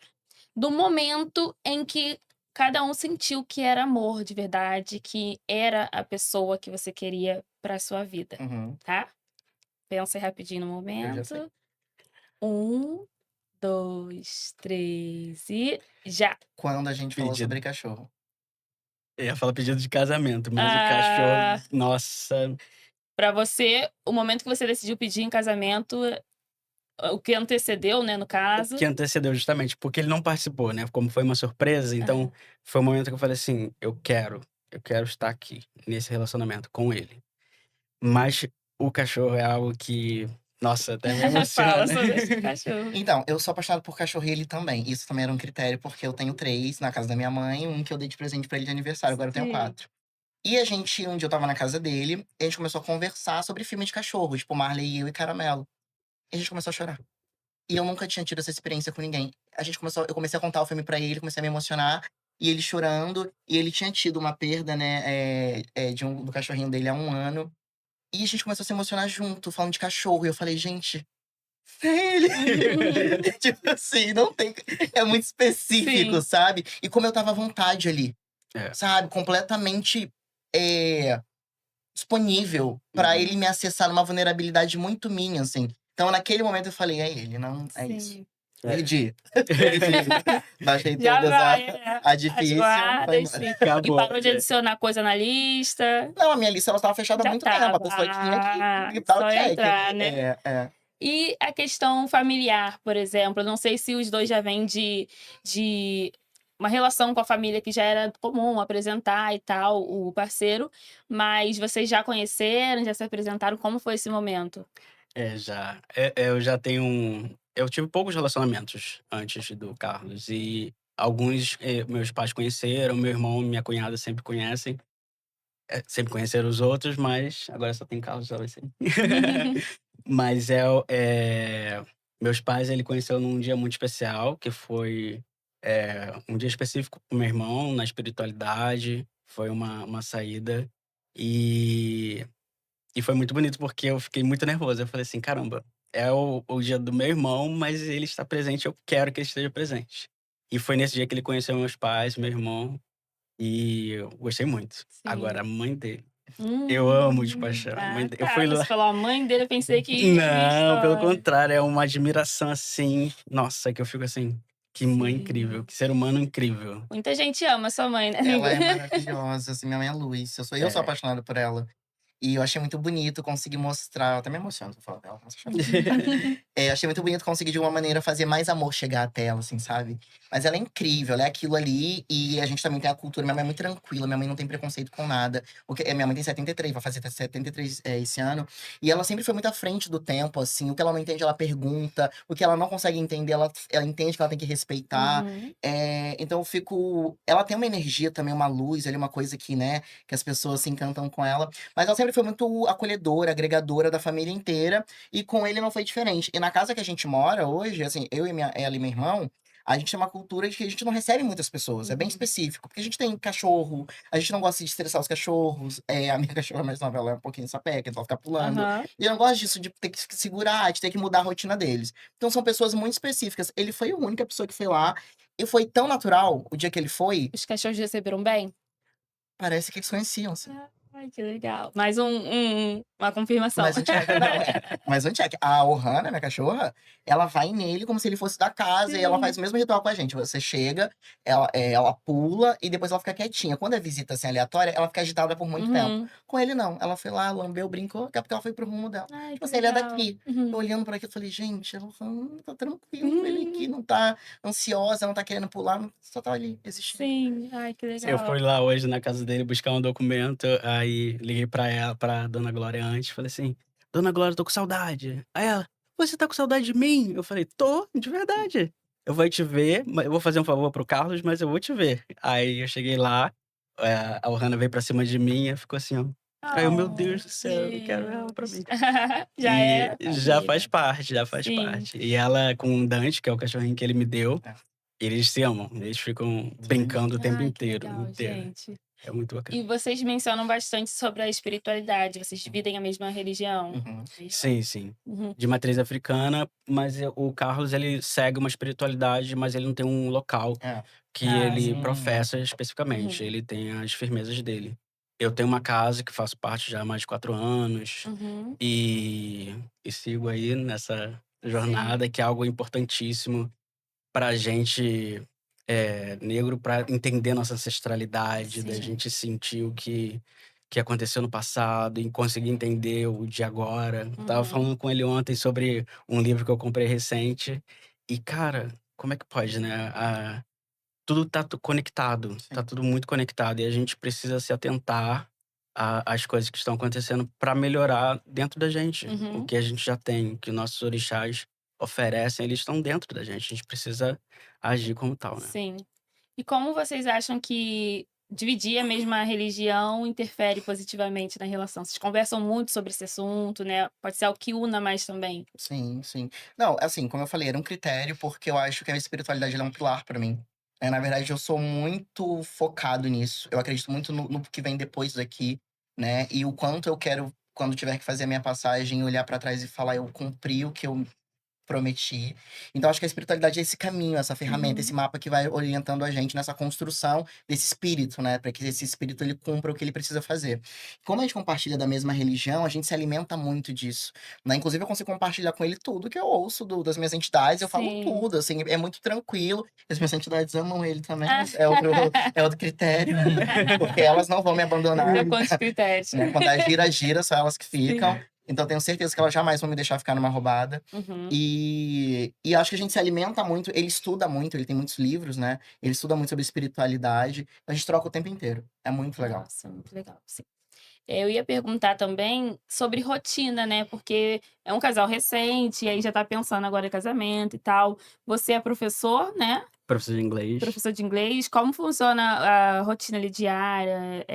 Do momento em que cada um sentiu que era amor de verdade, que era a pessoa que você queria pra sua vida, Uhum. tá? Pensa aí rapidinho no Eu já sei. momento. 1, 2, 3 e já! Quando a gente falou Pedido. sobre cachorro. Eu ia falar pedido de casamento, mas o cachorro, Ah, nossa. pra você, o momento que você decidiu pedir em casamento, o que antecedeu, né, no O caso. que antecedeu justamente, porque ele não participou, né? Como foi uma surpresa, então Aham. foi o momento que eu falei assim: eu quero estar aqui, nesse relacionamento com ele. Mas o cachorro é algo que, nossa, até me Fala emociona. sobre esse cachorro. Então, eu sou apaixonado por cachorro e ele também. Isso também era um critério, porque eu tenho 3 na casa da minha mãe, um que eu dei de presente pra ele de aniversário, agora eu tenho Sim. 4. E a gente, um dia eu estava na casa dele, e a gente começou a conversar sobre filme de cachorro, tipo Marley, eu e Caramelo. E a gente começou a chorar. E eu nunca tinha tido essa experiência com ninguém. Eu comecei a contar o filme pra ele, comecei a me emocionar, e ele chorando, e ele tinha tido uma perda, né, do cachorrinho dele há 1 ano. E a gente começou a se emocionar junto, falando de cachorro. E eu falei: gente, é ele. Tipo assim, não tem. É muito específico, Sim. sabe? E como eu tava à vontade ali, É. sabe? Completamente disponível pra Uhum. ele me acessar numa vulnerabilidade muito minha, assim. Então, naquele momento, eu falei: é ele, não é isso. Sim. Perdi. Perdi. Baixei Já todas vai, é. a As difícil, foi guardas, embora. sim. E Acabou. parou de adicionar coisa na lista. Não, a minha lista ela estava fechada há Já muito tempo. A tava. pessoa tinha Ah, que dar o só check. entrar, né? É. E a questão familiar, por exemplo, eu não sei se os dois já vêm de uma relação com a família que já era comum apresentar e tal, o parceiro, mas vocês já conheceram, já se apresentaram, como foi esse momento? Já. Eu já tenho eu tive poucos relacionamentos antes do Carlos e alguns, meus pais conheceram, meu irmão e minha cunhada sempre conhecem. Sempre conheceram os outros, mas agora só tem Carlos, só vai ser. Mas meus pais, ele conheceu num dia muito especial, que foi, um dia específico pro meu irmão, na espiritualidade. Foi uma saída. E e foi muito bonito, porque eu fiquei muito nervoso. Eu falei assim: "Caramba, é o dia do meu irmão, mas ele está presente, eu quero que ele esteja presente". E foi nesse dia que ele conheceu meus pais, meu irmão, e eu gostei muito. Agora Sim. a mãe dele, eu amo de paixão. A mãe Ah, dele eu tá. fui Você lá falou a mãe dele, eu pensei que ia vir não, pelo história. contrário, é uma admiração, assim, nossa, que eu fico assim: "Que mãe incrível, Sim. que ser humano incrível". Muita gente ama sua mãe, né, amigo? Ela é maravilhosa, assim, minha mãe é luz. Eu sou É. apaixonado por ela. E eu achei muito bonito conseguir mostrar. Eu até me emociono se eu falar dela, começo a chorar. Achei muito bonito conseguir, de uma maneira, fazer mais amor chegar até ela, assim, sabe? Mas ela é incrível, ela é aquilo ali. E a gente também tem a cultura. Minha mãe é muito tranquila, minha mãe não tem preconceito com nada. Minha mãe tem 73, vai fazer 73 esse ano. E ela sempre foi muito à frente do tempo, assim. O que ela não entende, ela pergunta. O que ela não consegue entender, ela entende que ela tem que respeitar. Uhum. Então eu fico. Ela tem uma energia também, uma luz ali, uma coisa que, né, que as pessoas se encantam com ela. Mas ela sempre foi muito acolhedora, agregadora da família inteira. E com ele não foi diferente. E na casa que a gente mora hoje, assim, ela e meu irmão, A gente tem uma cultura de que a gente não recebe muitas pessoas, é bem específico. Porque a gente tem cachorro, a gente não gosta de estressar os cachorros. A minha cachorra mais nova, ela é um pouquinho sapeca, então ela fica pulando. Aham. E eu não gosto disso, de ter que segurar, de ter que mudar a rotina deles. Então são pessoas muito específicas. Ele foi a única pessoa que foi lá. E foi tão natural, o dia que ele foi, Os cachorros receberam bem? parece que eles conheciam-se. Ai, que legal. Mais uma confirmação. Mas um check, não, mas um check. A Ohana, minha cachorra, ela vai nele como se ele fosse da casa e ela Sim. faz o mesmo ritual com a gente. Você chega, ela pula e depois ela fica quietinha. Quando é visita assim aleatória, ela fica agitada por muito tempo. Uhum. Com ele, não. Ela foi lá, lambeu, brincou, daqui a pouco ela foi pro rumo dela. Ai, Tipo que assim, ele é legal. daqui. Uhum. Eu olhando pra aquilo, eu falei, gente, ela falou, tá tranquilo, ele aqui não tá ansiosa, não tá querendo pular, só tá ali, existindo. Sim, ai, que legal. Eu fui lá hoje na casa dele buscar um documento, aí liguei pra Dona Glória antes, falei assim, Dona Glória, tô com saudade. Aí ela, você tá com saudade de mim? Eu falei, tô, de verdade. Eu vou te ver, eu vou fazer um favor pro Carlos, mas eu vou te ver. Aí eu cheguei lá, a Ohana veio pra cima de mim e ficou assim, ó. Aí eu, meu Deus do céu, eu quero ela pra mim. Já é E já família. faz parte, já faz Sim. parte. E ela, com o Dante, que é o cachorrinho que ele me deu, É. eles se amam. Eles ficam brincando o tempo Ai, que inteiro. legal, gente. É muito bacana. E vocês mencionam bastante sobre a espiritualidade. Vocês dividem a mesma religião? Uhum. Sim, sim. Uhum. De matriz africana, mas o Carlos, ele segue uma espiritualidade, mas ele não tem um local É. que Ah, ele sim. professa especificamente. Ele tem as firmezas dele. Eu tenho uma casa que faço parte já há mais de 4 anos. Uhum. E sigo aí nessa jornada, que é algo importantíssimo pra gente negro, pra entender nossa ancestralidade, da Sim. gente sentir o que aconteceu no passado e conseguir entender o de agora. Eu tava Uhum. falando com ele ontem sobre um livro que eu comprei recente. E, cara, como é que pode, né? Tudo tá conectado, tá Sim. tudo muito conectado. E a gente precisa se atentar às coisas que estão acontecendo para melhorar dentro da gente. Uhum. O que a gente já tem, o que nossos orixás oferecem, eles estão dentro da gente. A gente precisa agir como tal, né? Sim. E como vocês acham que dividir a mesma religião interfere positivamente na relação? Vocês conversam muito sobre esse assunto, né? Pode ser algo que una mais também. Sim, sim. Não, assim, como eu falei, era um critério porque eu acho que a espiritualidade ela é um pilar pra mim. Na verdade, eu sou muito focado nisso. Eu acredito muito no que vem depois daqui, né? E o quanto eu quero, quando tiver que fazer a minha passagem, olhar pra trás e falar, eu cumpri o que eu prometi. Então, acho que a espiritualidade é esse caminho, essa ferramenta, esse Uhum. mapa que vai orientando a gente nessa construção desse espírito, né? Para que esse espírito ele cumpra o que ele precisa fazer. Como a gente compartilha da mesma religião, a gente se alimenta muito disso, né? Inclusive, eu consigo compartilhar com ele tudo que eu ouço das minhas entidades, eu falo Sim. tudo, assim, é muito tranquilo. As minhas entidades amam ele também, Ah. é outro critério, porque elas não vão me abandonar. Deu quantos critérios? Né? Quando a gira, são elas que ficam. Sim. Então, tenho certeza que elas jamais vão me deixar ficar numa roubada. Uhum. E acho que a gente se alimenta muito, ele estuda muito, ele tem muitos livros, né? Ele estuda muito sobre espiritualidade. A gente troca o tempo inteiro. É muito legal. Nossa, muito legal, sim. Eu ia perguntar também sobre rotina, né? Porque é um casal recente, e aí já tá pensando agora em casamento e tal. Você é professor, né? Professor de inglês. Professor de inglês. Como funciona a rotina ali diária?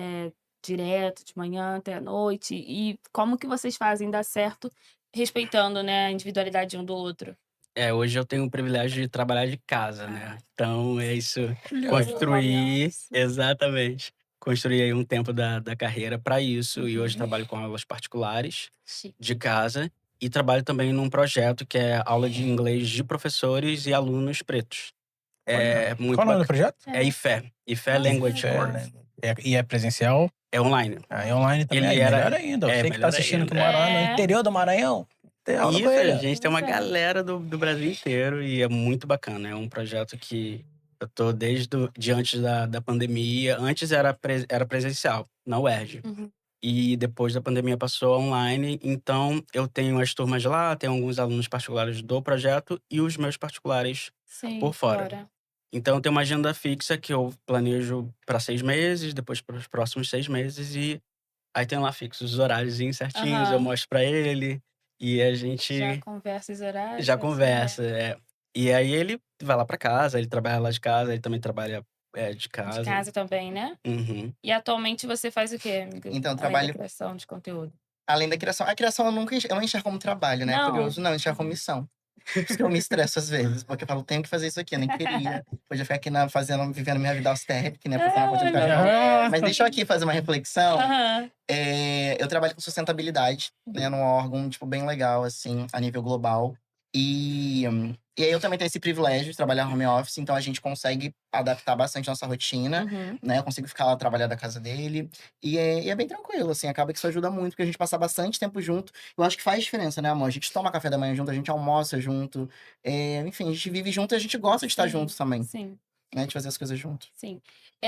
Direto, de manhã até a noite? E como que vocês fazem dar certo, respeitando, né, a individualidade um do outro? Hoje eu tenho o privilégio de trabalhar de casa, né? Então é isso. Olha, Construir, office. exatamente. Construir aí um tempo da carreira para isso. E hoje Uhum. trabalho com aulas particulares Chique. de casa. E trabalho também num projeto que é aula de inglês de professores e alunos pretos. É muito Qual o nome do bacana. projeto? É IFE. IFE Nossa, Language que legal. Course. E é presencial? É online. Aí online também, Ele aí era- melhor ainda. Você que tá melhor assistindo que ainda. mora lá no É. interior do Maranhão, tem aula Isso, com ele. a gente tem uma Pois é. galera do Brasil inteiro e é muito bacana. É um projeto que eu tô de antes da pandemia. Antes era presencial, na UERJ. Uhum. E depois da pandemia passou online. Então eu tenho as turmas lá, tenho alguns alunos particulares do projeto e os meus particulares Sim, por fora. Então eu tenho uma agenda fixa que eu planejo para 6 meses, depois para os próximos 6 meses. E aí tem lá fixos os horários certinhos, eu Aham. mostro para ele. E a gente Já conversa os horários? já assim, conversa, E aí ele vai lá pra casa, ele trabalha lá de casa, ele também trabalha, de De casa. casa também, né? Uhum. E atualmente você faz o quê, amiga? Então, eu Além da trabalho criação de conteúdo. além da criação. A criação eu não enxergo como trabalho, né? Não. Curioso, não, eu enxergo como missão. Por isso que eu me estresso às vezes, porque eu falo, tenho que fazer isso aqui, eu nem queria. Podia ficar aqui vivendo minha vida austera, que nem a profissional Ai, meu Ah, Mas deixa eu aqui fazer uma reflexão. Aham. Eu trabalho com sustentabilidade, né, num órgão, tipo, bem legal, assim, a nível global. E aí eu também tenho esse privilégio de trabalhar home office, então a gente consegue adaptar bastante nossa rotina, Uhum. né? Eu consigo ficar lá trabalhar da casa dele. E é bem tranquilo, assim, acaba que isso ajuda muito, porque a gente passa bastante tempo junto. Eu acho que faz diferença, né, amor? A gente toma café da manhã junto, a gente almoça junto. Enfim, a gente vive junto e a gente gosta de estar Sim, juntos também, sim, né? De fazer as coisas juntos. sim.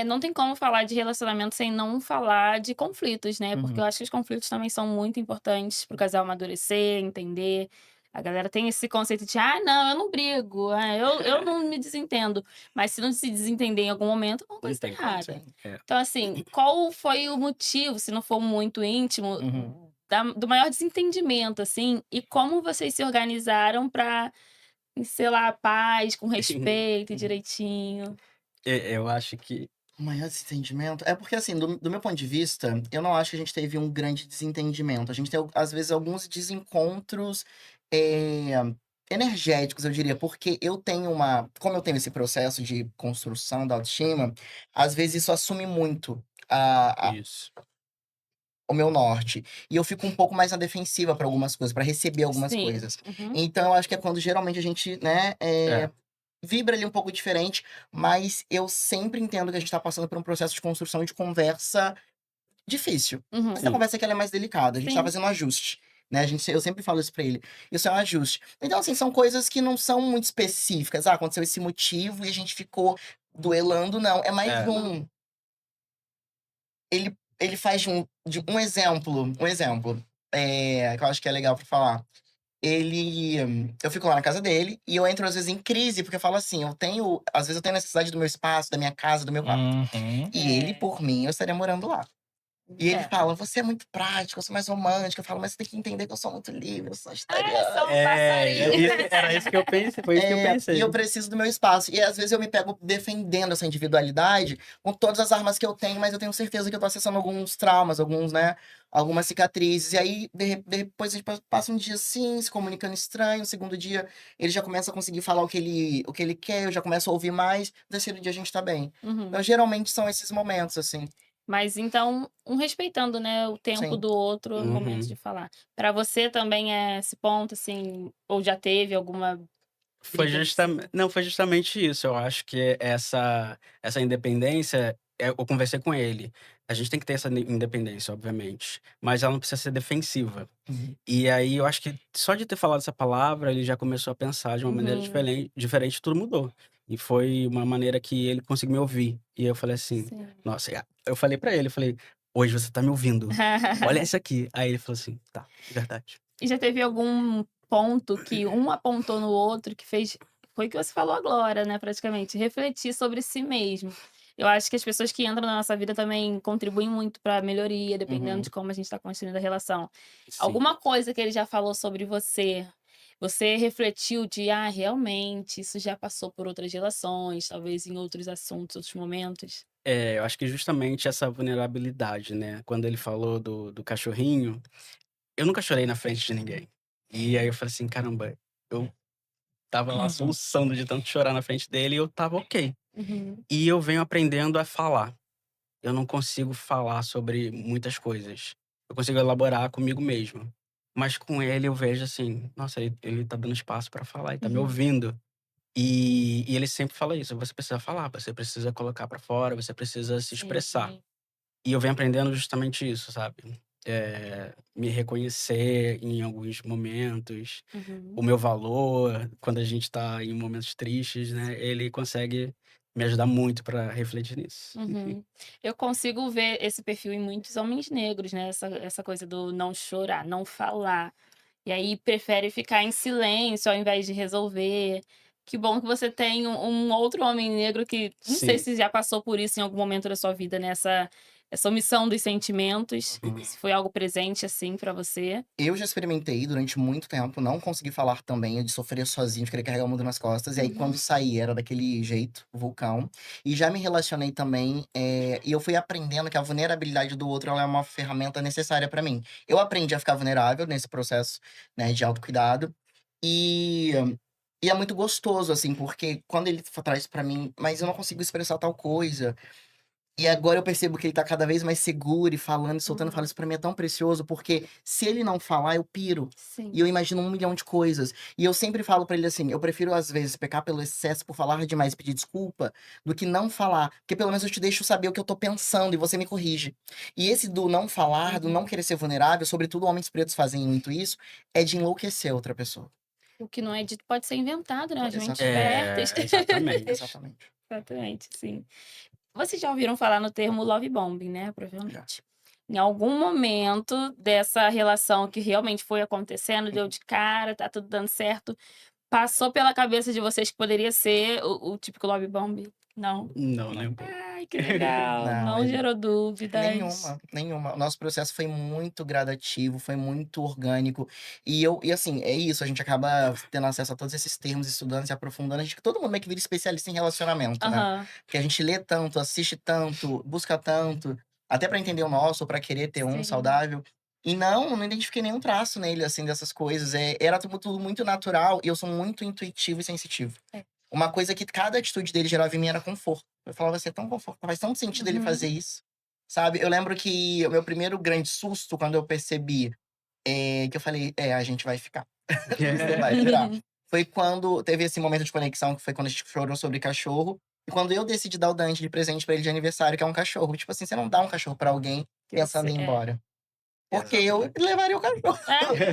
Não tem como falar de relacionamento sem não falar de conflitos, né? Porque Uhum. eu acho que os conflitos também são muito importantes pro casal amadurecer, entender. A galera tem esse conceito de, não, eu não brigo, eu não me desentendo. Mas se não se desentender em algum momento, alguma Não coisa tá tem como. errada. Sim. Então, assim, qual foi o motivo, se não for muito íntimo, Uhum. do maior desentendimento, assim? E como vocês se organizaram pra, sei lá, paz, com respeito e direitinho? Eu acho que. O maior desentendimento? É porque, assim, do meu ponto de vista, eu não acho que a gente teve um grande desentendimento. A gente tem, às vezes, alguns desencontros é, energéticos, eu diria. Porque eu tenho uma. Como eu tenho esse processo de construção da autoestima, às vezes isso assume muito Isso. o meu norte. E eu fico um pouco mais na defensiva para algumas coisas, para receber algumas Sim. coisas. Uhum. Então, eu acho que é quando geralmente a gente, né, É. vibra ali um pouco diferente, mas eu sempre entendo que a gente tá passando por um processo de construção e de conversa difícil. Uhum. Essa Sim. conversa aqui ela é mais delicada, a gente tá Sim. fazendo um ajuste, né? Eu sempre falo isso pra ele. Isso é um ajuste. Então, assim, são coisas que não são muito específicas. Aconteceu esse motivo e a gente ficou duelando, não. É mais É. ele faz de um exemplo, que eu acho que é legal pra falar. Eu fico lá na casa dele e eu entro às vezes em crise, porque eu falo assim, às vezes eu tenho necessidade do meu espaço, da minha casa, do meu quarto. uhum. E ele, por mim, eu estaria morando lá. E ele É. fala, você é muito prático, eu sou mais romântica. Eu falo, mas você tem que entender que eu sou muito livre, eu sou Só sagitariana. um passarinho. Era isso que eu pensei, foi isso que eu E pensei. eu preciso do meu espaço. E às vezes eu me pego defendendo essa individualidade com todas as armas que eu tenho, mas eu tenho certeza que eu tô acessando alguns traumas, né? Algumas cicatrizes. E aí, depois a gente passa um dia assim, se comunicando estranho. No segundo dia, ele já começa a conseguir falar o que ele quer, eu já começo a ouvir mais. No terceiro dia a gente tá bem. Uhum. Então, geralmente são esses momentos, assim. Mas então, um respeitando, né, o tempo Sim. do outro no momento Uhum. de falar. Pra você também é esse ponto, assim, ou já teve alguma briga assim? Não, foi justamente isso. Eu acho que essa independência, eu conversei com ele. A gente tem que ter essa independência, obviamente, mas ela não precisa ser defensiva. Uhum. E aí eu acho que só de ter falado essa palavra, ele já começou a pensar de uma maneira Uhum. diferente, tudo mudou. E foi uma maneira que ele conseguiu me ouvir. E eu falei assim, Sim. nossa, eu falei pra ele, eu falei, hoje você tá me ouvindo. Olha isso aqui. Aí ele falou assim, tá, verdade. E já teve algum ponto que um apontou no outro que fez foi o que você falou agora, né, praticamente, refletir sobre si mesmo. Eu acho que as pessoas que entram na nossa vida também contribuem muito pra melhoria, dependendo Uhum. de como a gente tá construindo a relação. Sim. Alguma coisa que ele já falou sobre você, você refletiu de: "Ah, realmente, isso já passou por outras relações, talvez em outros assuntos, outros momentos"? Eu acho que justamente essa vulnerabilidade, né? Quando ele falou do cachorrinho, eu nunca chorei na frente de ninguém. E aí eu falei assim, caramba, eu tava lá soluçando de tanto chorar na frente dele e eu tava ok. Uhum. E eu venho aprendendo a falar. Eu não consigo falar sobre muitas coisas. Eu consigo elaborar comigo mesmo. Mas com ele eu vejo assim, nossa, ele tá dando espaço pra falar, ele tá me Uhum. ouvindo. E ele sempre fala isso, você precisa falar, você precisa colocar pra fora, você precisa se expressar. Sim. E eu venho aprendendo justamente isso, sabe? Me reconhecer em alguns momentos, Uhum. o meu valor, quando a gente tá em momentos tristes, né? Ele consegue me ajudar muito pra refletir nisso. Uhum. Eu consigo ver esse perfil em muitos homens negros, né, essa coisa do não chorar, não falar. E aí prefere ficar em silêncio ao invés de resolver. Que bom que você tem um outro homem negro que não sei Sim. se já passou por isso em algum momento da sua vida, né, essa omissão dos sentimentos, Uhum. se foi algo presente, assim, pra você. Eu já experimentei durante muito tempo, não consegui falar também, de sofrer sozinho, de querer carregar o mundo nas costas. E aí, Uhum. quando saí, era daquele jeito, vulcão. E já me relacionei também, e eu fui aprendendo que a vulnerabilidade do outro ela é uma ferramenta necessária pra mim. Eu aprendi a ficar vulnerável nesse processo, né, de autocuidado. E, e é muito gostoso, assim, porque quando ele traz pra mim, mas eu não consigo expressar tal coisa. E agora eu percebo que ele tá cada vez mais seguro e falando, e soltando, fala, isso pra mim é tão precioso, porque se ele não falar, eu piro. Sim. E eu imagino 1 milhão de coisas. E eu sempre falo pra ele assim, eu prefiro às vezes pecar pelo excesso, por falar demais e pedir desculpa, do que não falar. Porque pelo menos eu te deixo saber o que eu tô pensando e você me corrige. E esse do não falar, do não querer ser vulnerável, sobretudo homens pretos fazem muito isso, é de enlouquecer outra pessoa. O que não é dito pode ser inventado, né? As mentes Exatamente. férteis. Exatamente. Exatamente. Exatamente, sim. Vocês já ouviram falar no termo love bombing, né? Provavelmente. Em algum momento dessa relação que realmente foi acontecendo, deu de cara, tá tudo dando certo, passou pela cabeça de vocês que poderia ser o típico love bombing? Não? Não, né? Ai, que legal. Não, Não ele- gerou dúvidas. Nenhuma. O nosso processo foi muito gradativo, foi muito orgânico. E assim, é isso, a gente acaba tendo acesso a todos esses termos, estudando, se aprofundando. Todo mundo meio que vira especialista em relacionamento, né? Aham. Porque a gente lê tanto, assiste tanto, busca tanto, até pra entender o nosso, ou pra querer ter um Sim. saudável. E não identifiquei nenhum traço nele, assim, dessas coisas. Era tudo muito natural e eu sou muito intuitivo e sensitivo. É. Uma coisa que cada atitude dele gerava em mim era conforto. Eu falava assim, é tão confortável, faz tanto sentido ele fazer isso. Sabe? Eu lembro que o meu primeiro grande susto, quando eu percebi que eu falei, a gente vai ficar. Você vai virar. Foi quando teve esse momento de conexão, que foi quando a gente chorou sobre cachorro. E quando eu decidi dar o Dante de presente pra ele de aniversário, que é um cachorro. Tipo assim, você não dá um cachorro pra alguém Que pensando você- em ir é. embora. Porque eu Exatamente. levaria o cachorro.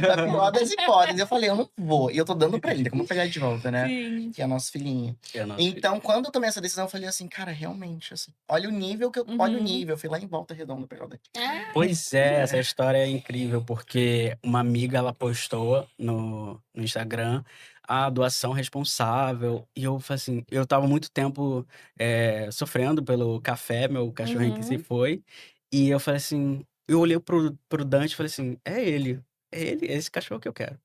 Da pior das hipóteses. Eu falei, eu não vou. E eu tô dando pra ele, como pegar de volta, né? Sim. Que é nosso filhinho. É nosso Então, quando eu tomei essa decisão, eu falei assim, cara, realmente, assim, olha o nível que eu. Olha o nível. Eu fui lá em Volta Redonda pegar o daqui. Ah, Pois é, essa história é incrível, porque uma amiga ela postou no Instagram a doação responsável, e eu falei assim, eu tava muito tempo sofrendo pelo café, meu cachorrinho que se foi, e eu falei assim, eu olhei pro Dante e falei assim, é esse cachorro que eu quero.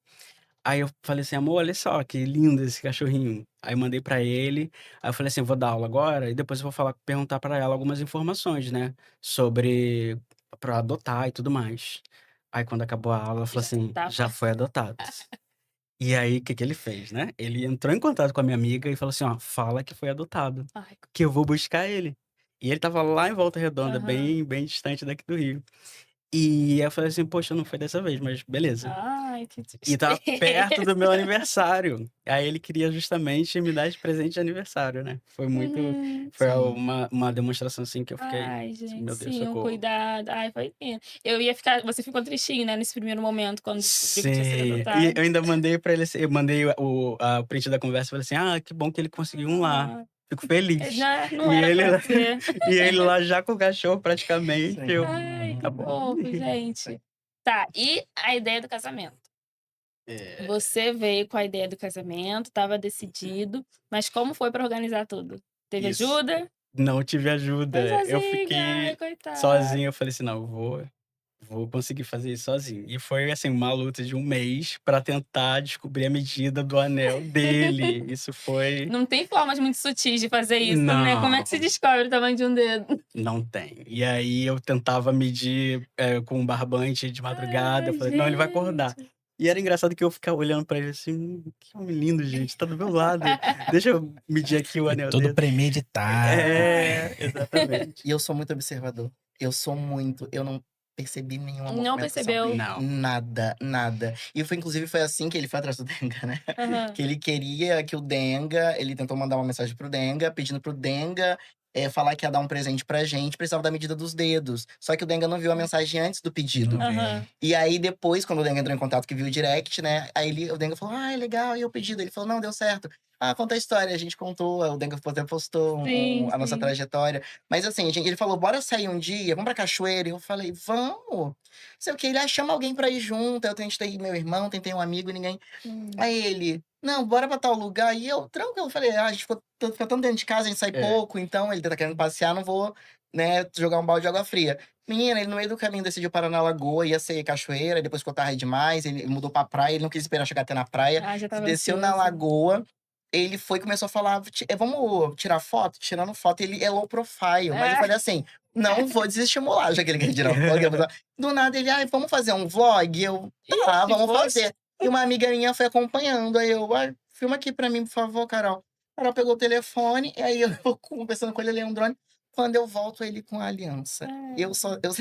Aí eu falei assim, amor, olha só, que lindo esse cachorrinho. Aí eu mandei pra ele, aí eu falei assim, vou dar aula agora, e depois eu vou perguntar pra ela algumas informações, né, sobre pra adotar e tudo mais. Aí quando acabou a aula, ela falou Já assim, tava. já foi adotado. E aí, o que que ele fez, né? Ele entrou em contato com a minha amiga e falou assim, ó, fala que foi adotado, Ai, que eu vou buscar ele. E ele tava lá em Volta Redonda, Aham. bem distante daqui do Rio. E eu falei assim, poxa, não foi dessa vez, mas beleza. ai, que E tava perto do meu tristeza. aniversário. Aí ele queria justamente me dar de presente de aniversário, né? Foi muito. Uhum. Foi Sim. uma demonstração assim que eu fiquei. Ai, assim, gente, meu Deus, sim, um socorro. cuidado. Ai, foi lindo. Eu ia ficar. Você ficou tristinho, né, nesse primeiro momento, quando descobriu que tinha sido Sim. E adotado. eu ainda mandei pra ele. Eu mandei o print da conversa e falei assim: ah, que bom que ele conseguiu um lar. Ah, Fico feliz. já não E era ele, pra ser. e ele lá já com o cachorro praticamente. Sim. Eu, Ai, tá que bom. fofo, gente. Tá, e a ideia do casamento? É, Você veio com a ideia do casamento, estava decidido, mas como foi pra organizar tudo? Teve Isso. ajuda? Não tive Foi ajuda. Eu sozinha, ai, fiquei coitada. sozinho. Eu falei assim: não, eu vou conseguir fazer isso sozinho. E foi assim, uma luta de 1 mês pra tentar descobrir a medida do anel dele. Isso foi. Não tem formas muito sutis de fazer isso, né? Como é que se Não, descobre o tamanho de um dedo? não tem. E aí eu tentava medir com um barbante de madrugada. Eu Ai, falei, não, ele vai acordar. gente. E era engraçado que eu ficava olhando pra ele assim, que homem lindo, gente, tá do meu lado. Deixa eu medir aqui o anel Tudo dele. premeditado. Exatamente. E eu sou muito observador. Eu não percebi nenhuma Não movimentação. percebeu? Não. Nada. E inclusive, foi assim que ele foi atrás do Denga, né? Aham. Que ele queria que o Denga, ele tentou mandar uma mensagem pro Denga, pedindo pro Denga falar que ia dar um presente pra gente, precisava da medida dos dedos. Só que o Denga não viu a mensagem antes do pedido. Não vi. Aham. E aí, depois, quando o Denga entrou em contato, que viu o direct, né? Aí o Denga falou, ah, é legal, e o pedido? Ele falou, não, deu certo. Ah, conta a história, a gente contou, o Denga até postou Sim, a nossa sim. trajetória. Mas assim, ele falou, bora sair um dia, vamos pra cachoeira. E eu falei, vamos. Não sei o que, ele chama alguém pra ir junto. Eu tentei meu irmão, tentei um amigo, ninguém. Aí ele, não, bora pra tal lugar. E eu, tranquilo, falei, a gente fica tanto dentro de casa, a gente sai pouco, então ele tá querendo passear, não vou, né, jogar um balde de água fria. Menina, ele no meio do caminho decidiu parar na lagoa, ia ser cachoeira, depois ficou tarde demais, ele mudou pra praia, ele não quis esperar chegar até na praia, Ah, já tava desceu na ansioso. lagoa, ele foi e começou a falar, vamos tirar foto? Tirando foto, ele é low profile, mas eu falei assim, não vou desestimular, já que ele quer tirar foto. Do nada ele, vamos fazer um vlog? Eu, tá, Ixi, vamos poxa. fazer. E uma amiga minha foi acompanhando. Aí eu, filma aqui pra mim, por favor, Carol. Carol pegou o telefone, e aí eu conversando com ele, ele é um drone. Quando eu volto, ele com a aliança. Eu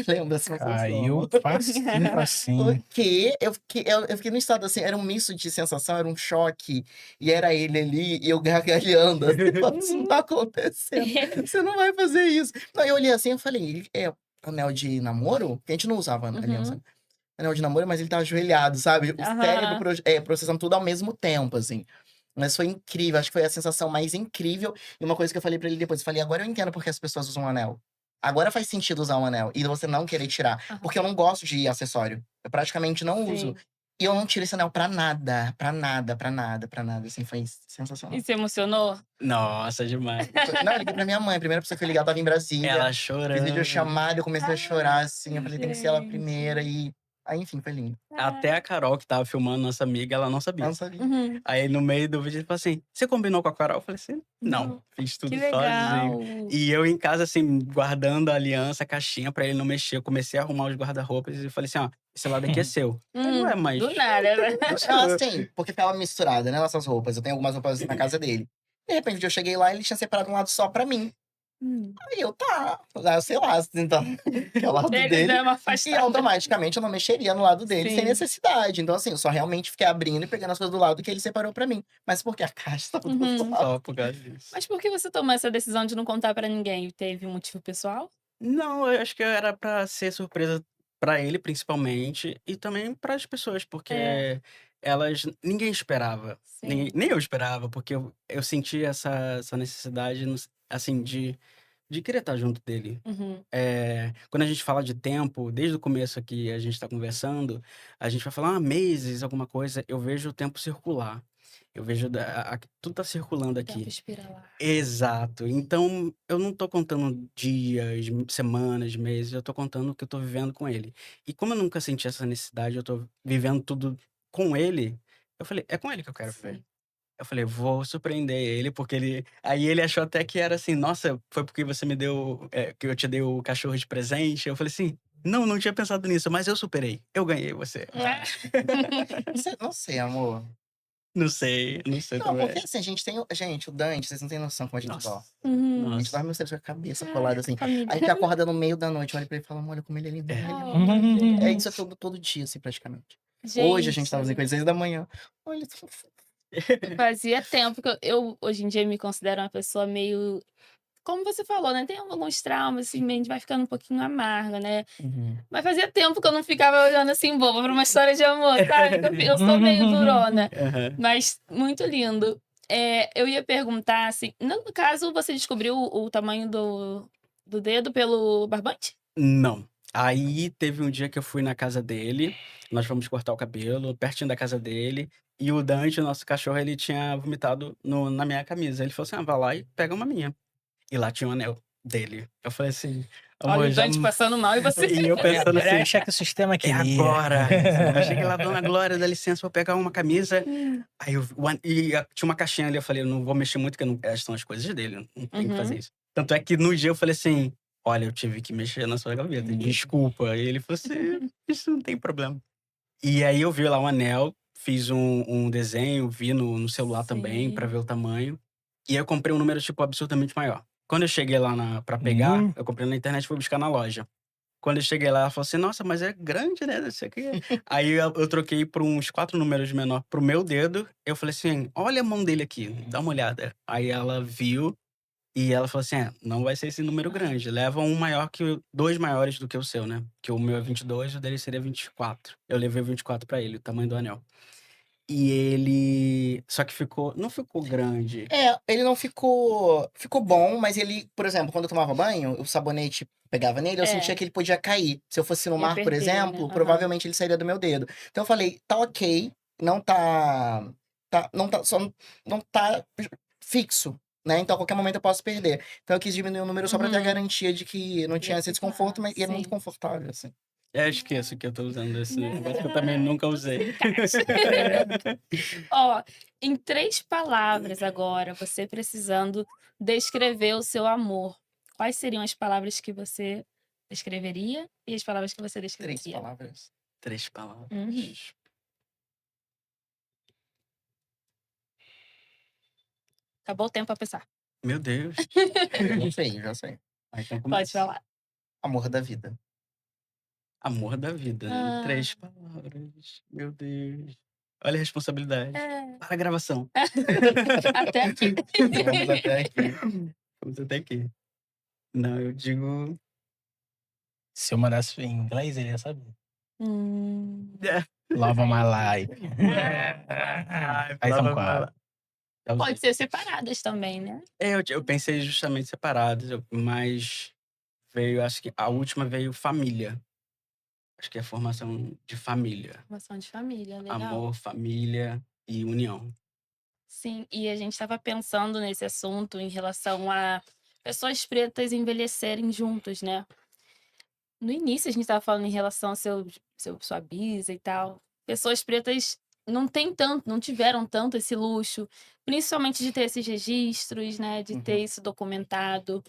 lembro dessa sensação. Caiu facinho, facinho. Porque eu fiquei no estado assim, era um misto de sensação, era um choque, e era ele ali, e eu gargalhando, assim, falando, isso não tá acontecendo, você não vai fazer isso. Não, eu olhei assim, eu falei, é anel de namoro? Porque a gente não usava aliança, Uhum. anel de namoro, mas ele tá ajoelhado, sabe? O Aham. cérebro processando tudo ao mesmo tempo, assim. Mas foi incrível, acho que foi a sensação mais incrível. E uma coisa que eu falei pra ele depois, eu falei, agora eu entendo porque as pessoas usam um anel. Agora faz sentido usar um anel e você não querer tirar. Aham. Porque eu não gosto de acessório. Eu praticamente não uso. Sim. E eu não tiro esse anel pra nada, pra nada, pra nada, pra nada. Assim, foi sensacional. E se emocionou? Nossa, demais. Não, eu liguei pra minha mãe. A primeira pessoa que eu liguei, ela tava em Brasília. Ela Fiz chorando. videochamada, eu comecei a chorar, assim. Eu falei, tem que ser ela gente. primeira. E aí, enfim, foi lindo. Até a Carol, que tava filmando nossa amiga, ela não Eu sabia. não sabia. Uhum. Aí no meio do vídeo ele falou assim: você combinou com a Carol? Eu falei assim: não, fiz tudo Que sozinho. legal. E eu em casa, assim, guardando a aliança, a caixinha pra ele não mexer. Eu comecei a arrumar os guarda-roupas e falei assim: ó, esse lado aqui é seu. Ele, ué, mas. Do nada, né? Não, assim, porque ficava misturada, né, nossas roupas. Eu tenho algumas roupas na casa dele. De repente, eu cheguei lá e ele tinha separado um lado só pra mim. Aí eu, tá, sei lá, então, que é o lado Ele dele. deu uma E afastada. automaticamente eu não mexeria no lado dele sem Sim. necessidade. Então, assim, eu só realmente fiquei abrindo e pegando as coisas do lado que ele separou pra mim. Mas porque a caixa estava do outro lado. Só por causa disso. Mas por que você tomou essa decisão de não contar pra ninguém? Teve um motivo pessoal? Não, eu acho que era pra ser surpresa pra ele, principalmente, e também pras pessoas, porque elas. Ninguém esperava. Sim. Nem eu esperava, porque eu senti essa necessidade, assim, de querer estar junto dele. Uhum. Quando a gente fala de tempo, desde o começo aqui a gente está conversando, a gente vai falar meses, alguma coisa, eu vejo o tempo circular. Eu vejo tudo tá circulando O tempo aqui. expira lá. Exato. Então, eu não tô contando dias, semanas, meses, eu tô contando o que eu tô vivendo com ele. E como eu nunca senti essa necessidade, eu tô vivendo tudo com ele, eu falei, é com ele que eu quero viver. Sim. Eu falei, vou surpreender ele, porque ele. Aí ele achou até que era assim, nossa, foi porque você me deu. Que eu te dei o cachorro de presente. Eu falei assim, não tinha pensado nisso, mas eu superei. Eu ganhei você. Não sei, amor. Não sei Não, também. porque assim, a gente tem. Gente, o Dante, vocês não têm noção como a gente Nossa. dorme. Uhum. A gente Nossa. dorme sempre com a cabeça colada assim. Família. A gente acorda no meio da noite, olha pra ele e fala, olha como ele é lindo, como ele é lindo. Oh, gente. É isso todo dia, assim, praticamente. Hoje a gente tava fazendo com ele 6 da manhã. Olha, Fazia tempo que eu hoje em dia me considero uma pessoa meio, como você falou, né? Tem alguns traumas, assim, a gente vai ficando um pouquinho amarga, né? Mas fazia tempo que eu não ficava olhando assim, boba, pra uma história de amor, sabe? Eu sou meio durona, Aham. mas muito lindo. Eu ia perguntar, assim, no caso, você descobriu o tamanho do dedo pelo barbante? Não. Aí teve um dia que eu fui na casa dele, nós fomos cortar o cabelo, pertinho da casa dele, e o Dante, o nosso cachorro, ele tinha vomitado na minha camisa. Ele falou assim: ah, vai lá e pega uma minha. E lá tinha um anel dele. Eu falei assim, Olha amor, o já. Dante passando mal e você. E eu pensando Era assim, achar que o sistema é queria. agora. Eu cheguei lá, dona Glória, dá licença, vou pegar uma camisa. Aí tinha uma caixinha ali, eu falei, eu não vou mexer muito, porque são as coisas dele, não tem que fazer Uhum. isso. Tanto é que no dia eu falei assim, olha, eu tive que mexer na sua gaveta, desculpa. E ele falou assim, isso não tem problema. E aí eu vi lá um anel, fiz um desenho, vi no celular também, pra Sim. ver o tamanho. E aí eu comprei um número, tipo, absurdamente maior. Quando eu cheguei lá pra pegar, eu comprei na internet e fui buscar na loja. Quando eu cheguei lá, ela falou assim, nossa, mas é grande, né? Não sei o quê. Aí eu troquei por uns 4 números menor pro meu dedo. Eu falei assim, olha a mão dele aqui, dá uma olhada. Aí ela viu e ela falou assim, não vai ser esse número grande. Leva um maior dois maiores do que o seu, né? Que o meu é 22 e o dele seria 24. Eu levei o 24 pra ele, o tamanho do anel. E ele... Só que não ficou grande. ele não ficou. Ficou bom, mas ele, por exemplo, quando eu tomava banho, o sabonete pegava nele, eu sentia que ele podia cair. Se eu fosse no Ia mar, por perder, né? exemplo, Aham. provavelmente ele sairia do meu dedo. Então eu falei, tá ok, não tá. Só não tá fixo. Né? Então, a qualquer momento eu posso perder. Então, eu quis diminuir o número só pra ter a Uhum. garantia de que não tinha esse desconforto, mas e é muito Sim. confortável, assim. Eu esqueço que eu tô usando esse negócio que eu também nunca usei. Ó, em 3 palavras agora, você precisando descrever o seu amor, quais seriam as palavras que você descreveria e as palavras que você 3 descreveria? palavras. 3 palavras. Uhum. Acabou o tempo pra pensar. Meu Deus. Já sei. Ah, então Pode começa. falar. Amor da vida. Amor da vida. Ah. 3 palavras. Meu Deus. Olha a responsabilidade. É. Para a gravação. Até aqui. Vamos até aqui. Vamos até aqui. Não, eu digo. Se eu mandasse em inglês, ele ia saber. É. Love of my life. Aí são Love of my quatro. life. Já usei. Pode ser separadas também, né? Eu pensei justamente separados, mas veio, acho que a última veio família. Acho que é a formação de família. Formação de família, legal. Amor, família e união. Sim, e a gente estava pensando nesse assunto em relação a pessoas pretas envelhecerem juntos, né? No início a gente estava falando em relação ao sua bisa e tal. Pessoas pretas não tiveram tanto esse luxo, principalmente de ter esses registros, né? De ter isso documentado.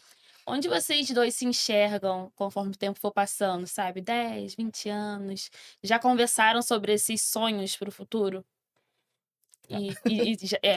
Onde vocês dois se enxergam conforme o tempo for passando, sabe? 10, 20 anos. Já conversaram sobre esses sonhos para o futuro?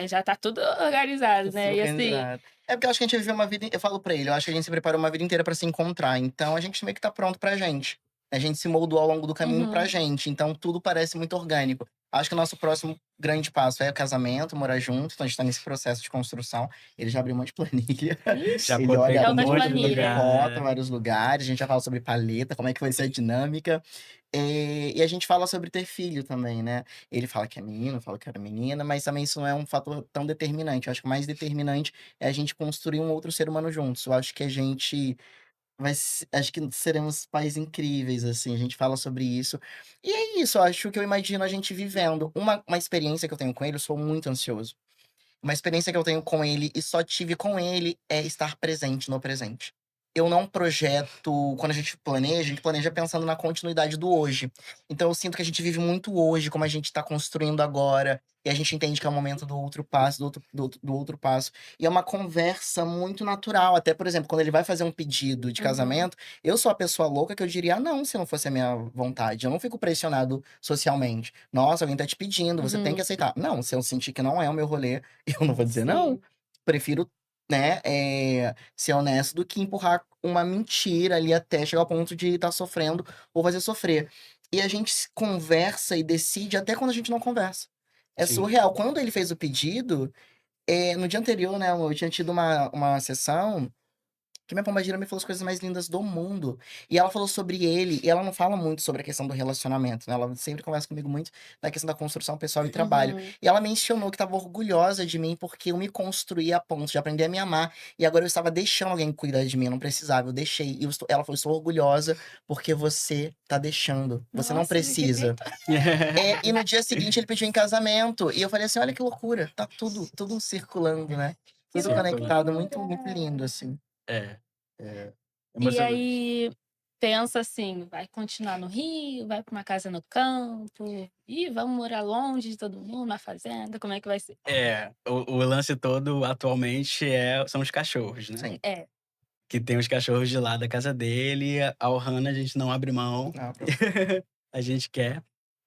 Já tá tudo organizado, né? E assim, Organizado. É porque eu acho que a gente viveu uma vida. Eu falo pra ele, eu acho que a gente se preparou uma vida inteira pra se encontrar. Então a gente meio que tá pronto pra gente. A gente se moldou ao longo do caminho pra gente. Então tudo parece muito orgânico. Acho que o nosso próximo grande passo é o casamento, morar junto. Então a gente tá nesse processo de construção. Ele já abriu um monte de planilha. Já Ele botei olha Já um outras monte de planilhas. ele lugar. rota vários lugares. A gente já fala sobre paleta, como é que vai ser a dinâmica. E a gente fala sobre ter filho também, né? Ele fala que é menino, fala que era menina, mas também isso não é um fator tão determinante. Eu acho que o mais determinante é a gente construir um outro ser humano juntos. Eu acho que a gente acho que seremos pais incríveis, assim, a gente fala sobre isso. E é isso, eu acho que eu imagino a gente vivendo. Uma experiência que eu tenho com ele, eu sou muito ansioso. Uma experiência que eu tenho com ele e só tive com ele é estar presente no presente. Eu não projeto, quando a gente planeja pensando na continuidade do hoje. Então eu sinto que a gente vive muito hoje, como a gente está construindo agora, e a gente entende que é o momento do outro passo, do outro passo. E é uma conversa muito natural. Até, por exemplo, quando ele vai fazer um pedido de casamento, eu sou a pessoa louca que eu diria, não, se não fosse a minha vontade. Eu não fico pressionado socialmente. Nossa, alguém tá te pedindo, você tem que aceitar. Não, se eu sentir que não é o meu rolê, eu não vou dizer não. Sim. Prefiro, né, ser honesto do que empurrar uma mentira ali até chegar ao ponto de estar sofrendo ou fazer sofrer. E a gente conversa e decide até quando a gente não conversa. É Sim. surreal. Quando ele fez o pedido, no dia anterior, né, eu tinha tido uma sessão que minha pombagira me falou as coisas mais lindas do mundo. E ela falou sobre ele, e ela não fala muito sobre a questão do relacionamento, né? Ela sempre conversa comigo muito da questão da construção pessoal e trabalho. E ela mencionou que estava orgulhosa de mim porque eu me construí a ponto de aprender a me amar. E agora eu estava deixando alguém cuidar de mim, eu não precisava, eu deixei. E ela falou: estou orgulhosa porque você tá deixando. Você não Nossa, me precisa. E no dia seguinte ele pediu em casamento. E eu falei assim: olha que loucura, tá tudo circulando, né? Tudo Que conectado, loucura. muito lindo, assim. É. E Emocionante. aí pensa assim, vai continuar no Rio, vai para uma casa no campo, e vamos morar longe de todo mundo, na fazenda, como é que vai ser? O lance todo atualmente são os cachorros, né? Sim. É. Que tem os cachorros de lá da casa dele. A Ohana a gente não abre mão. Não, A gente quer.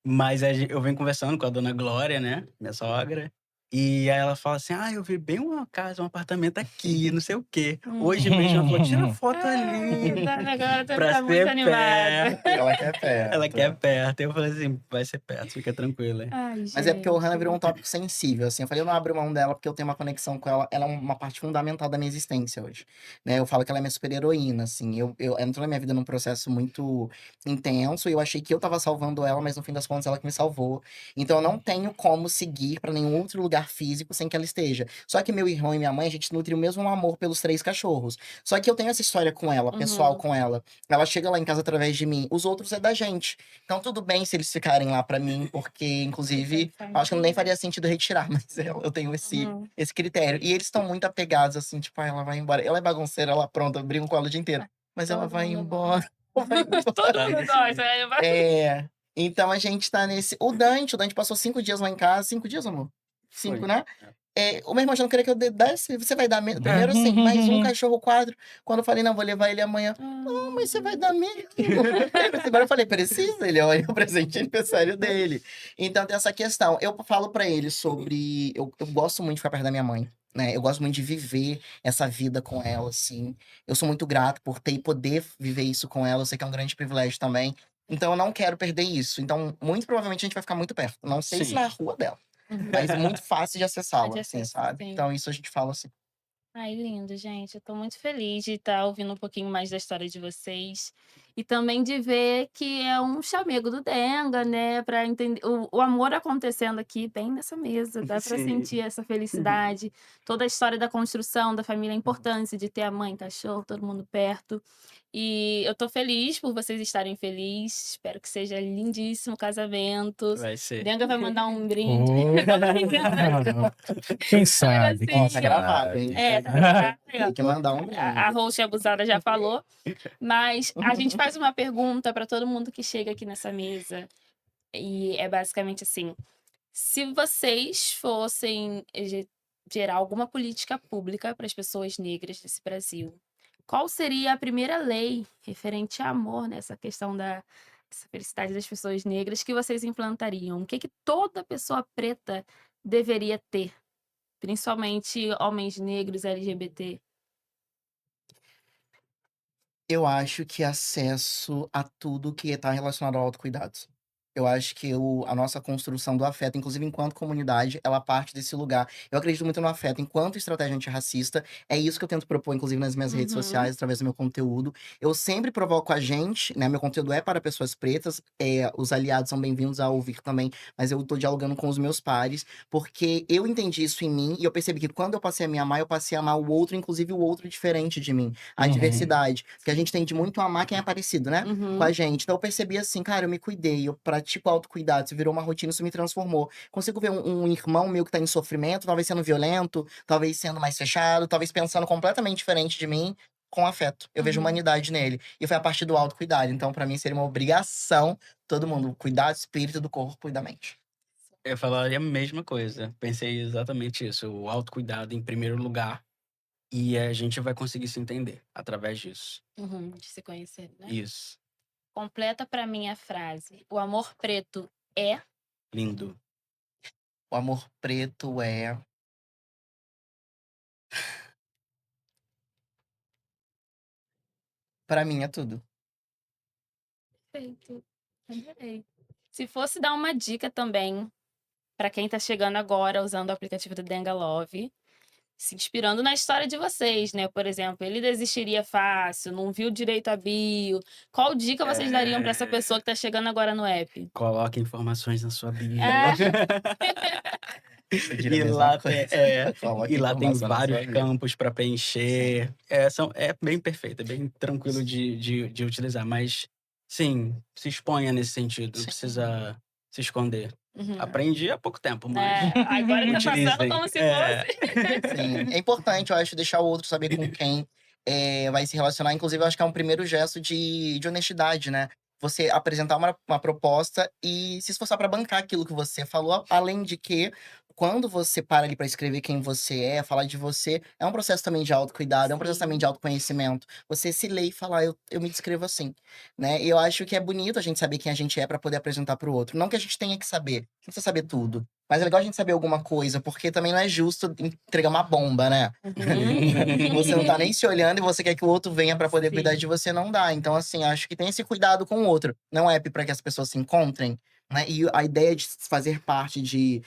Mas eu venho conversando com a dona Glória, né? Minha sogra. E aí ela fala assim: eu vi bem uma casa, um apartamento aqui, não sei o quê. Hoje mesmo ela falou: tira foto ali. Agora Pra tá muito ser animada. perto. ela quer perto. Ela quer perto. Eu falei assim: vai ser perto, fica tranquila. Ai, Mas é porque o Hannah gente. virou um tópico sensível, assim. Eu falei, eu não abro mão dela porque eu tenho uma conexão com ela. Ela é uma parte fundamental da minha existência hoje, né? Eu falo que ela é minha super-heroína, assim. Ela entrou na minha vida num processo muito intenso e eu achei que eu tava salvando ela, mas no fim das contas ela que me salvou. Então eu não tenho como seguir pra nenhum outro lugar físico sem que ela esteja. Só que meu irmão e minha mãe, a gente nutre o mesmo amor pelos 3 cachorros. Só que eu tenho essa história com ela, pessoal com ela. Ela chega lá em casa através de mim. Os outros é da gente. Então tudo bem se eles ficarem lá pra mim, porque inclusive acho que nem faria sentido retirar, mas eu tenho esse critério. E eles estão muito apegados, assim, tipo, ela vai embora. Ela é bagunceira, ela pronta, briga com ela o dia inteiro. Mas ela Todo vai mundo embora. Vai embora. Todo mundo gosta, né? Então a gente tá nesse. O Dante passou 5 dias lá em casa. 5 dias, amor? 5, Foi. né? O meu irmão já não queria que eu desse. Você vai dar primeiro, assim, mais um cachorro quadro. Quando eu falei, não, vou levar ele amanhã. Não, mas você vai dar mesmo. Agora eu falei, precisa? Ele olha o presente de aniversário dele. Então tem essa questão. Eu falo pra ele sobre. Eu gosto muito de ficar perto da minha mãe. né? Eu gosto muito de viver essa vida com ela, assim. Eu sou muito grato por ter e poder viver isso com ela. Eu sei que é um grande privilégio também. Então eu não quero perder isso. Então, muito provavelmente a gente vai ficar muito perto. Não sei se Sim. na rua dela, Uhum. mas muito fácil de acessá-la, De assim, acesso, sabe? sim. Então isso a gente fala assim. Ai, lindo, gente. Eu tô muito feliz de estar ouvindo um pouquinho mais da história de vocês. E também de ver que é um chamego do Denga, né? Pra entender o amor acontecendo aqui, bem nessa mesa. Dá pra Sim. sentir essa felicidade. Toda a história da construção da família, a importância de ter a mãe, cachorro, todo mundo perto. E eu tô feliz por vocês estarem felizes. Espero que seja lindíssimo o casamento. Vai ser. Denga vai mandar um brinde. Quem sabe, assim, quem Ó, tá gravado, hein? sabe. É, tá gravado aí, ó. Tem que mandar um brinde. A host abusada já falou, mas a gente faz uma pergunta para todo mundo que chega aqui nessa mesa, e é basicamente assim: se vocês fossem gerar alguma política pública para as pessoas negras desse Brasil, qual seria a primeira lei referente a amor nessa questão dessa felicidade das pessoas negras que vocês implantariam? O que que toda pessoa preta deveria ter, principalmente homens negros LGBT? Eu acho que acesso a tudo que está relacionado ao autocuidado. Eu acho que a nossa construção do afeto, inclusive enquanto comunidade, ela parte desse lugar. Eu acredito muito no afeto enquanto estratégia antirracista. É isso que eu tento propor, inclusive, nas minhas redes Uhum. sociais, através do meu conteúdo. Eu sempre provoco a gente, né? Meu conteúdo é para pessoas pretas. Os aliados são bem-vindos a ouvir também, mas eu tô dialogando com os meus pares, porque eu entendi isso em mim e eu percebi que quando eu passei a me amar, eu passei a amar o outro, inclusive o outro diferente de mim. A Uhum. diversidade. Porque a gente tende muito a amar quem é parecido, né? Uhum. Com a gente. Então eu percebi assim, cara, eu me cuidei, eu pratico autocuidado, isso virou uma rotina, isso me transformou. Consigo ver um irmão meu que tá em sofrimento, talvez sendo violento, talvez sendo mais fechado, talvez pensando completamente diferente de mim, com afeto. Eu vejo Uhum. humanidade nele. E foi a partir do autocuidado. Então, pra mim, seria uma obrigação todo mundo cuidar do espírito, do corpo e da mente. Eu falaria a mesma coisa. Pensei exatamente isso. O autocuidado em primeiro lugar. E a gente vai conseguir se entender através disso. Uhum, de se conhecer, né? Isso. Completa pra mim a frase: o amor preto é. Lindo. O amor preto é. Pra mim é tudo. Perfeito. Adorei. Se fosse dar uma dica também pra quem tá chegando agora usando o aplicativo do Denga Love, se inspirando na história de vocês, né? Por exemplo, ele desistiria fácil, não viu direito a bio. Qual dica vocês dariam pra essa pessoa que tá chegando agora no app? Coloque informações na sua bio. Ah, Eu diria a E mesma lá coisa. tem, Coloque e lá tem informação na sua vários vida. campos para preencher. É bem perfeito, é bem tranquilo de utilizar. Mas, sim, se exponha nesse sentido. Não Sim. precisa se esconder. uhum. Aprendi há pouco tempo, mas É, agora tá passando utilizem. como se É. fosse. Sim, é importante, eu acho, deixar o outro saber com quem vai se relacionar. Inclusive, eu acho que é um primeiro gesto de honestidade, né? Você apresentar uma proposta e se esforçar para bancar aquilo que você falou. Além de que, quando você para ali para escrever quem você é, falar de você, é um processo também de autocuidado, é um processo também Sim. de autoconhecimento. Você se lê e falar, eu me descrevo assim, né? E eu acho que é bonito a gente saber quem a gente é para poder apresentar para o outro. Não que a gente tenha que saber, não precisa saber tudo. Mas é legal a gente saber alguma coisa, porque também não é justo entregar uma bomba, né? Uhum. Você não tá nem se olhando e você quer que o outro venha pra poder cuidar Sim. de você, não dá. Então, assim, acho que tem esse cuidado com o outro. Não é pra que as pessoas se encontrem, né? E a ideia de fazer parte de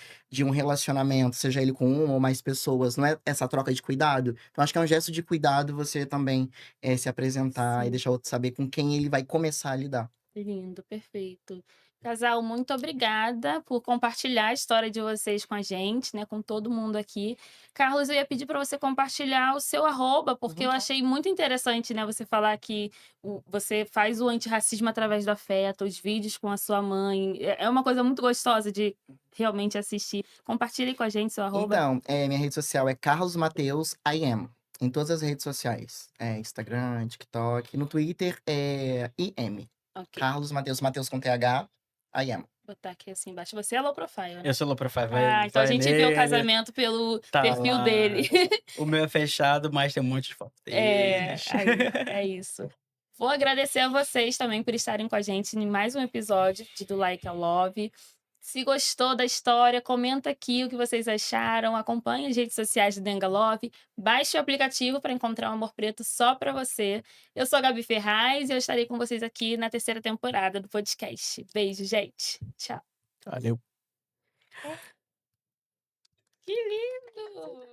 um relacionamento, seja ele com uma ou mais pessoas, não é essa troca de cuidado. Então, acho que é um gesto de cuidado você também se apresentar e Sim. deixar o outro saber com quem ele vai começar a lidar. Lindo, perfeito. Casal, muito obrigada por compartilhar a história de vocês com a gente, né, com todo mundo aqui. Carlos, eu ia pedir para você compartilhar o seu arroba, porque eu achei muito interessante, né, você falar que você faz o antirracismo através do afeto, os vídeos com a sua mãe. É uma coisa muito gostosa de realmente assistir. Compartilhe com a gente seu arroba. Então, minha rede social é Carlos Mateus I am. Em todas as redes sociais. Instagram, TikTok. No Twitter é IM. Ok, Carlos Mateus, Mateus com TH, I am. vou botar aqui assim embaixo. Você é low profile, né? Eu sou low profile, Ah, então a vai gente vê o nele, casamento pelo tá perfil lá. dele. O meu é fechado, mas tem um monte de foto deles. É isso. Vou agradecer a vocês também por estarem com a gente em mais um episódio de Do Like a Love. Se gostou da história, comenta aqui o que vocês acharam, acompanhe as redes sociais do Denga Love, baixe o aplicativo para encontrar um amor preto só para você. Eu sou a Gabi Ferraz e eu estarei com vocês aqui na 3ª temporada do podcast. Beijo, gente. Tchau. Valeu. Que lindo!